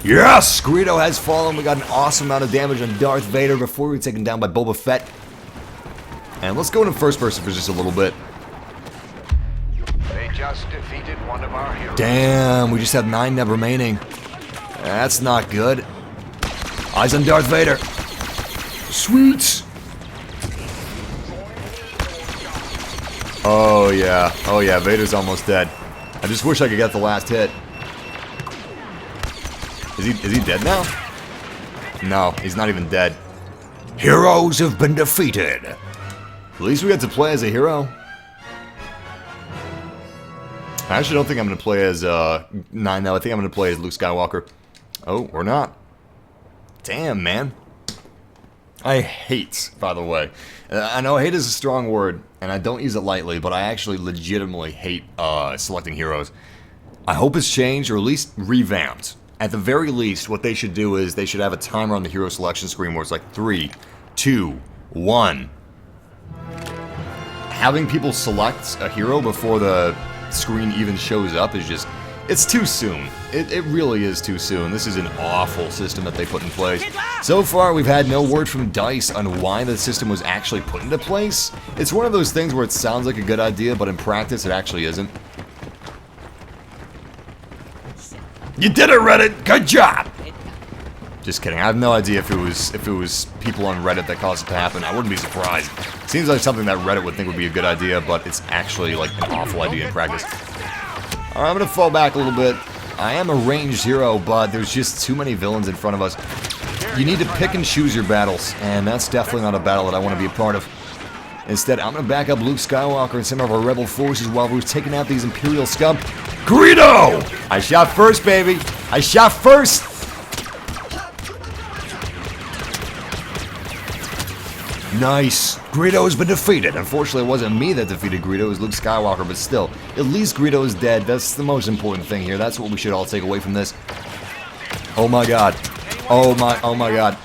A: Yes! Greedo has fallen. We got an awesome amount of damage on Darth Vader before we were taken down by Boba Fett. And let's go into first person for just a little bit.
E: They just defeated one of our heroes.
A: Damn, we just have 9 Neb remaining. That's not good. Eyes on Darth Vader. Sweet. Oh yeah, Vader's almost dead. I just wish I could get the last hit. Is he dead now? No, he's not even dead.
B: Heroes have been defeated.
A: At least we got to play as a hero. I actually don't think I'm going to play as Nine now. I think I'm going to play as Luke Skywalker. Oh, or not. Damn, man. I hate, by the way. I know hate is a strong word, and I don't use it lightly, but I actually legitimately hate selecting heroes. I hope it's changed, or at least revamped. At the very least, what they should do is they should have a timer on the hero selection screen where it's like 3, 2, 1. Having people select a hero before the screen even shows up is just... It's too soon. It really is too soon. This is an awful system that they put in place. So far, we've had no word from DICE on why the system was actually put into place. It's one of those things where it sounds like a good idea, but in practice, it actually isn't. You did it, Reddit! Good job! Just kidding. I have no idea if it was people on Reddit that caused it to happen. I wouldn't be surprised. Seems like something that Reddit would think would be a good idea, but it's actually like an awful idea in practice. Alright, I'm gonna fall back a little bit. I am a ranged hero, but there's just too many villains in front of us. You need to pick and choose your battles, and that's definitely not a battle that I want to be a part of. Instead, I'm gonna back up Luke Skywalker and some of our rebel forces while we're taking out these Imperial scum. Greedo! I shot first, baby! I shot first! Nice. Greedo has been defeated. Unfortunately, it wasn't me that defeated Greedo. It was Luke Skywalker, but still. At least Greedo is dead. That's the most important thing here. That's what we should all take away from this. Oh my god. Oh my god.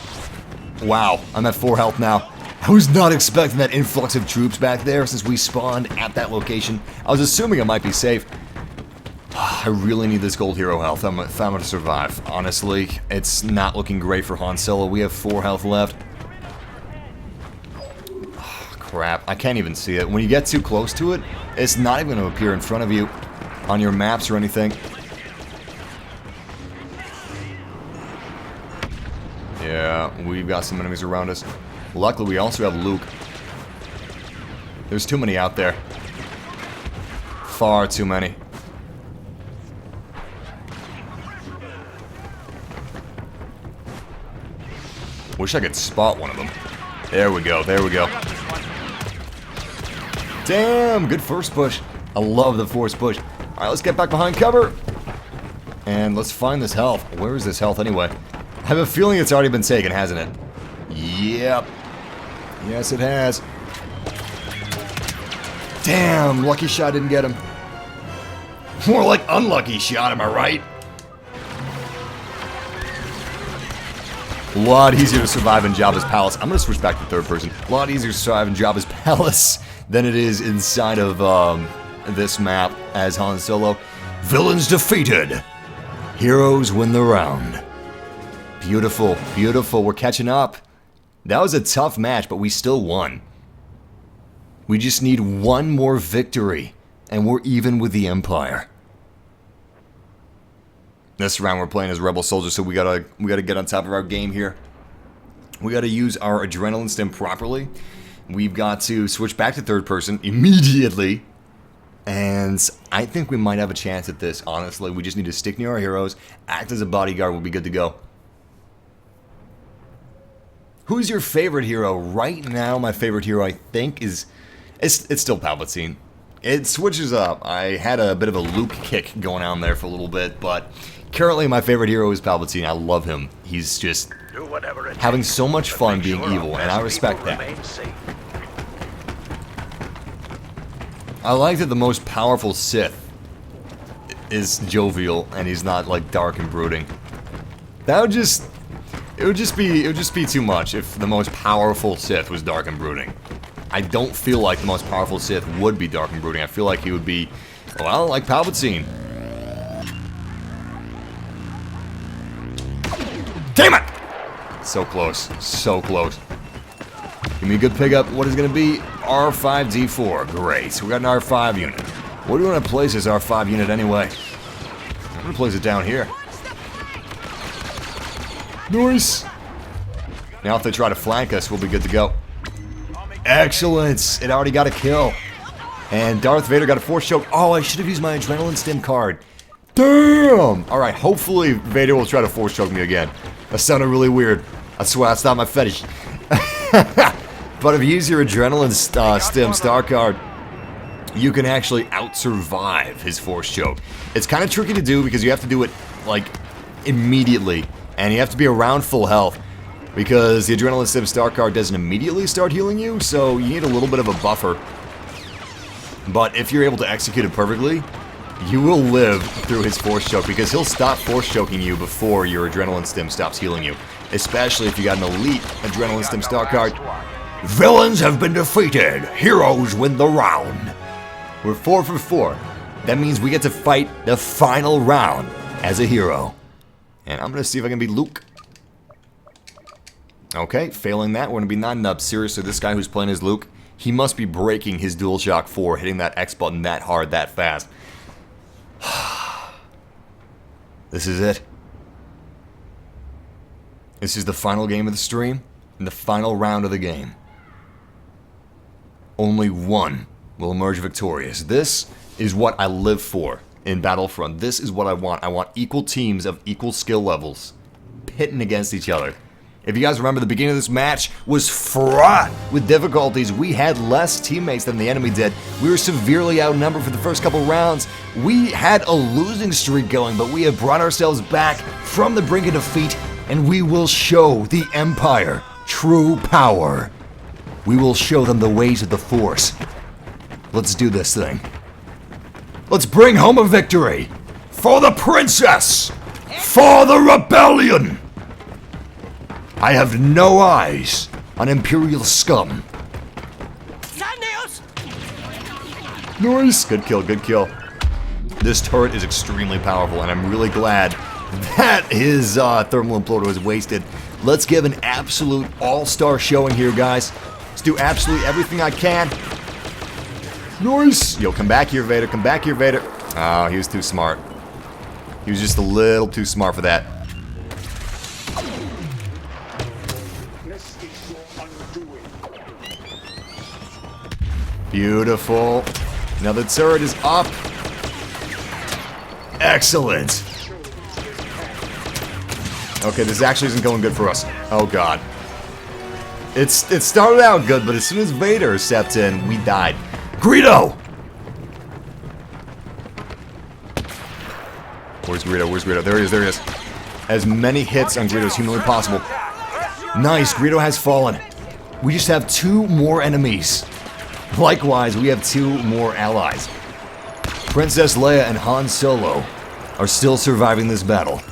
A: Wow. I'm at 4 health now. I was not expecting that influx of troops back there since we spawned at that location. I was assuming I might be safe. I really need this gold hero health if I'm going to survive. Honestly, it's not looking great for Han Solo. We have 4 health left. Crap, I can't even see it. When you get too close to it, it's not even going to appear in front of you on your maps or anything. Yeah, we've got some enemies around us. Luckily, we also have Luke. There's too many out there. Far too many. Wish I could spot one of them. There we go, there we go. Damn, good first push. I love the force push. Alright, let's get back behind cover. And let's find this health. Where is this health anyway? I have a feeling it's already been taken, hasn't it? Yep. Yes, it has. Damn, lucky shot didn't get him. More like unlucky shot, am I right? A lot easier to survive in Jabba's palace. I'm gonna switch back to third person. A lot easier to survive in Jabba's palace than it is inside of this map as Han Solo. Villains defeated. Heroes win the round. Beautiful, beautiful. We're catching up. That was a tough match, but we still won. We just need one more victory, and we're even with the Empire. This round we're playing as Rebel Soldiers, so we gotta get on top of our game here. We gotta use our adrenaline stim properly. We've got to switch back to third person immediately. And I think we might have a chance at this, honestly. We just need to stick near our heroes, act as a bodyguard, we'll be good to go. Who's your favorite hero? Right now, my favorite hero, I think, is... It's still Palpatine. It switches up. I had a bit of a Luke kick going on there for a little bit, but currently my favorite hero is Palpatine. I love him. He's just having so much fun being evil, and I respect that. I like that the most powerful Sith is jovial, and he's not like dark and brooding. That would just... It would just be too much if the most powerful Sith was dark and brooding. I don't feel like the most powerful Sith would be dark and brooding. I feel like he would be, well, like Palpatine. Damn it! So close. So close. Give me a good pickup. What is it going to be? R5-D4. Great. We got an R5 unit. Where do we want to place this R5 unit anyway? I'm going to place it down here. Nice! Now if they try to flank us, we'll be good to go. Excellent! It already got a kill. And Darth Vader got a force choke. Oh, I should have used my adrenaline stim card. Damn! Alright, hopefully Vader will try to force choke me again. That sounded really weird. I swear, that's not my fetish. But if you use your adrenaline stim star card, you can actually out-survive his force choke. It's kind of tricky to do because you have to do it, like, immediately. And you have to be around full health. Because the adrenaline stim star card doesn't immediately start healing you, so you need a little bit of a buffer. But if you're able to execute it perfectly, you will live through his force choke, because he'll stop force choking you before your adrenaline stim stops healing you. Especially if you got an elite adrenaline stim star card.
B: Villains have been defeated. Heroes win the round.
A: We're 4 for 4. That means we get to fight the final round as a hero. And I'm going to see if I can beat Luke. Okay, failing that, we're going to be 9-0. Seriously, this guy who's playing as Luke, he must be breaking his DualShock 4, hitting that X button that hard, that fast. This is it. This is the final game of the stream, and the final round of the game. Only one will emerge victorious. This is what I live for in Battlefront. This is what I want. I want equal teams of equal skill levels pitting against each other. If you guys remember, the beginning of this match was fraught with difficulties. We had less teammates than the enemy did. We were severely outnumbered for the first couple rounds. We had a losing streak going, but we have brought ourselves back from the brink of defeat, and we will show the Empire true power. We will show them the ways of the Force. Let's do this thing. Let's bring home a victory! For the princess! For the rebellion! I have no eyes on Imperial scum.
C: Sandals!
A: Nice! Good kill, good kill. This turret is extremely powerful, and I'm really glad that his thermal imploder was wasted. Let's give an absolute all-star showing here, guys. Let's do absolutely everything I can. Nice! Yo, come back here, Vader. Come back here, Vader. Oh, he was too smart. He was just a little too smart for that. Beautiful. Now the turret is up. Excellent. Okay, this actually isn't going good for us. Oh god. It started out good, but as soon as Vader stepped in, we died. Greedo! Where's Greedo? Where's Greedo? There he is, there he is. As many hits on Greedo as humanly possible. Nice, Greedo has fallen. We just have 2 more enemies. Likewise, we have 2 more allies. Princess Leia and Han Solo are still surviving this battle.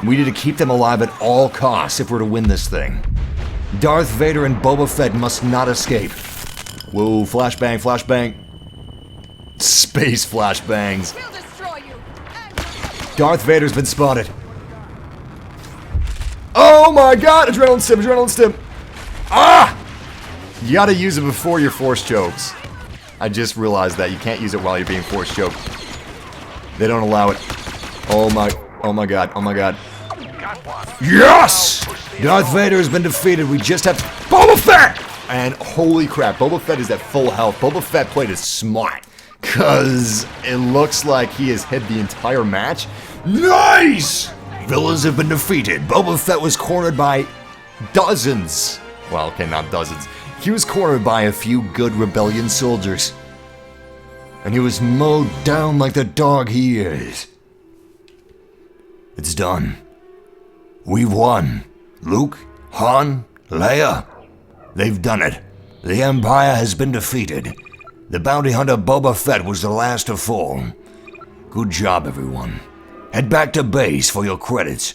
A: We need to keep them alive at all costs if we're to win this thing. Darth Vader and Boba Fett must not escape. Whoa, flashbang, flashbang. Space flashbangs. Darth Vader's been spotted. Oh my god! Adrenaline stim, adrenaline stim. Ah! You gotta use it before your force chokes. I just realized that. You can't use it while you're being force choked. They don't allow it. Oh my god, oh my god. Yes! Darth Vader has been defeated. We just have Boba Fett! And holy crap, Boba Fett is at full health. Boba Fett played it smart. Cause it looks like he has hit the entire match. Nice! Villains have been defeated. Boba Fett was cornered by dozens. Well, okay, not dozens. He was cornered by a few good rebellion soldiers. And he was mowed down like the dog he is. It's done. We've won. Luke, Han, Leia. They've done it. The Empire has been defeated. The bounty hunter Boba Fett was the last to fall. Good job, everyone. Head back to base for your credits.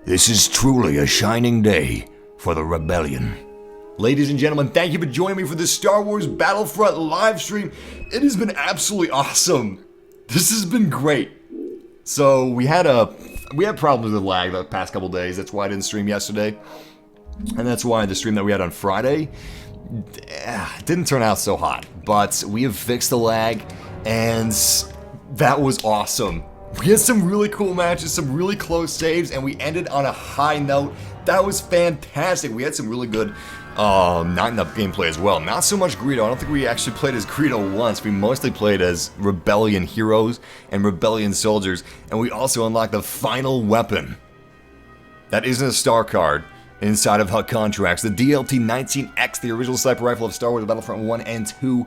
A: This is truly a shining day for the rebellion. Ladies and gentlemen, thank you for joining me for this Star Wars Battlefront live stream. It has been absolutely awesome. This has been great. So we had problems with lag the past couple days. That's why I didn't stream yesterday. And that's why the stream that we had on Friday didn't turn out so hot. But we have fixed the lag, and that was awesome. We had some really cool matches, some really close saves, and we ended on a high note. That was fantastic. We had some really good not-enough gameplay as well. Not so much Greedo. I don't think we actually played as Greedo once. We mostly played as Rebellion heroes and Rebellion soldiers. And we also unlocked the final weapon. That isn't a star card inside of HUT contracts. The DLT-19X, the original sniper rifle of Star Wars Battlefront 1 and 2.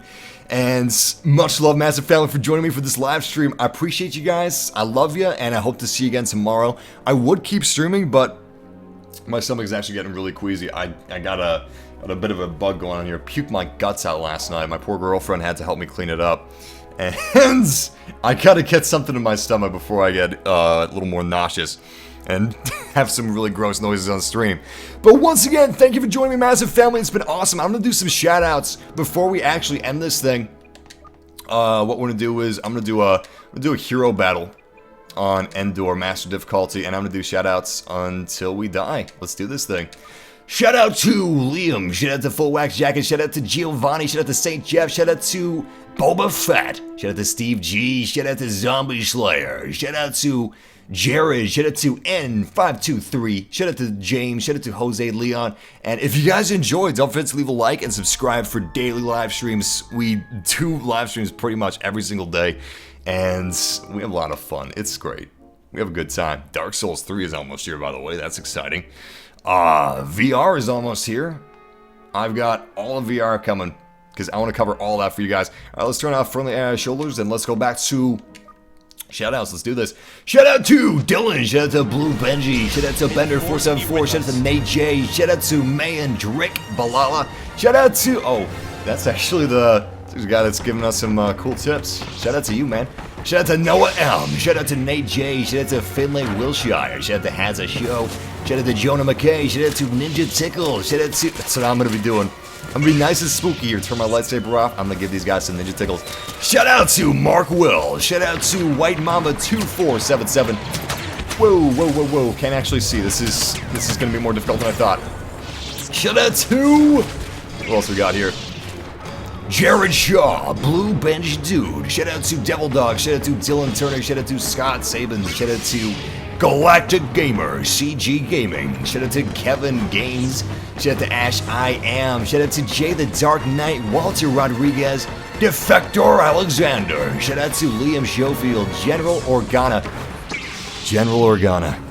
A: And much love, Massive Family, for joining me for this live stream. I appreciate you guys. I love you, and I hope to see you again tomorrow. I would keep streaming, but my stomach is actually getting really queasy. I got a bit of a bug going on here. Puked my guts out last night. My poor girlfriend had to help me clean it up. And I gotta get something in my stomach before I get a little more nauseous and have some really gross noises on stream. But once again, thank you for joining me, Massive Family. It's been awesome. I'm gonna do some shout-outs before we actually end this thing. What we're gonna do is I'm gonna do a hero battle on Endor Master Difficulty, and I'm gonna do shout-outs until we die. Let's do this thing. Shout out to Liam, shout out to Full Wax Jacket, shout out to Giovanni, shout out to St. Jeff, shout out to Boba Fett, shout out to Steve G, shout out to Zombie Slayer, shout out to Jared, shout out to N523, shout out to James, shout out to Jose Leon, and if you guys enjoyed, don't forget to leave a like and subscribe for daily live streams. We do live streams pretty much every single day, and we have a lot of fun. It's great. We have a good time. Dark Souls 3 is almost here, by the way. That's exciting. VR is almost here. I've got all of VR coming because I want to cover all that for you guys. All right, let's turn off friendly shoulders and let's go back to Shoutouts, let's do this. Shout out to Dylan, shout out to Blue Benji, shout out to Bender474, shout out to Nate J, shout out to Mayan Drick Balala, shout out to, oh, that's actually the guy that's giving us some cool tips. Shout out to you, man. Shout out to Noah M, shout out to Nate J, shout out to Finlay Wilshire, shout out to Hazza Show, shout out to Jonah McKay, shout out to Ninja Tickle, shout out to, that's what I'm going to be doing. I'm gonna be nice and spooky here. Turn my lightsaber off. I'm gonna give these guys some ninja tickles. Shout out to Mark Will. Shout out to White Mamba 2477. Whoa, whoa, whoa, whoa! Can't actually see. This is gonna be more difficult than I thought. Shout out to who else we got here? Jared Shaw, Blue Bench Dude. Shout out to Devil Dog. Shout out to Dylan Turner. Shout out to Scott Sabin. Shout out to Galactic Gamer, CG Gaming. Shout out to Kevin Gaines. Shout out to Ash I Am. Shout out to Jay the Dark Knight, Walter Rodriguez, Defector Alexander. Shout out to Liam Schofield, General Organa. General Organa.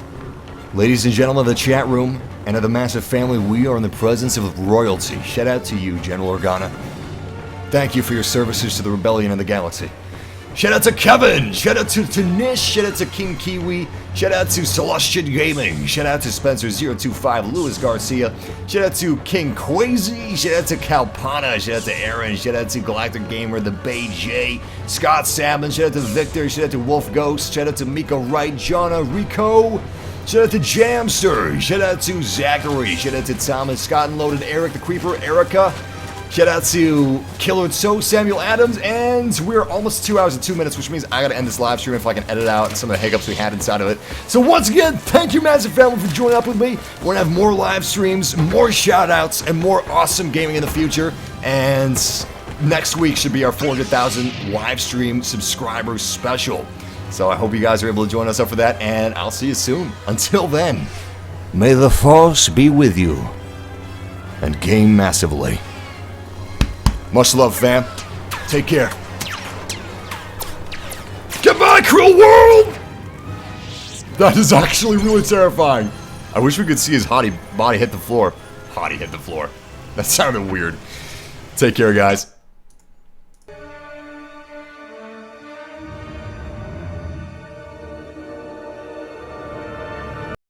A: Ladies and gentlemen of the chat room and of the massive family, we are in the presence of royalty. Shout out to you, General Organa. Thank you for your services to the rebellion and the galaxy. Shout out to Kevin, shout out to Nish, shout out to King Kiwi, shout out to Celestian Gaming, shout out to Spencer025, Luis Garcia, shout out to King Quazy, shout out to Kalpana, shout out to Aaron, shout out to Galactic Gamer, the Bay J, Scott Salmon, shout out to Victor, shout out to Wolf Ghost, shout out to Miko Wright, Jonna Rico, shout out to Jamster, shout out to Zachary, shout out to Thomas, Scott and Loaded, Eric the Creeper, Erica. Shout out to Killer and So, Samuel Adams, and we're almost 2 hours and 2 minutes, which means I gotta end this live stream if I can edit out some of the hiccups we had inside of it. So once again, thank you, Massive Family, for joining up with me. We're gonna have more live streams, more shout outs, and more awesome gaming in the future. And next week should be our 400,000 live stream subscribers special. So I hope you guys are able to join us up for that, and I'll see you soon. Until then, may the Force be with you, and game massively. Much love, fam. Take care. Goodbye, cruel world! That is actually really terrifying. I wish we could see his body hit the floor. Hottie hit the floor. That sounded weird. Take care, guys.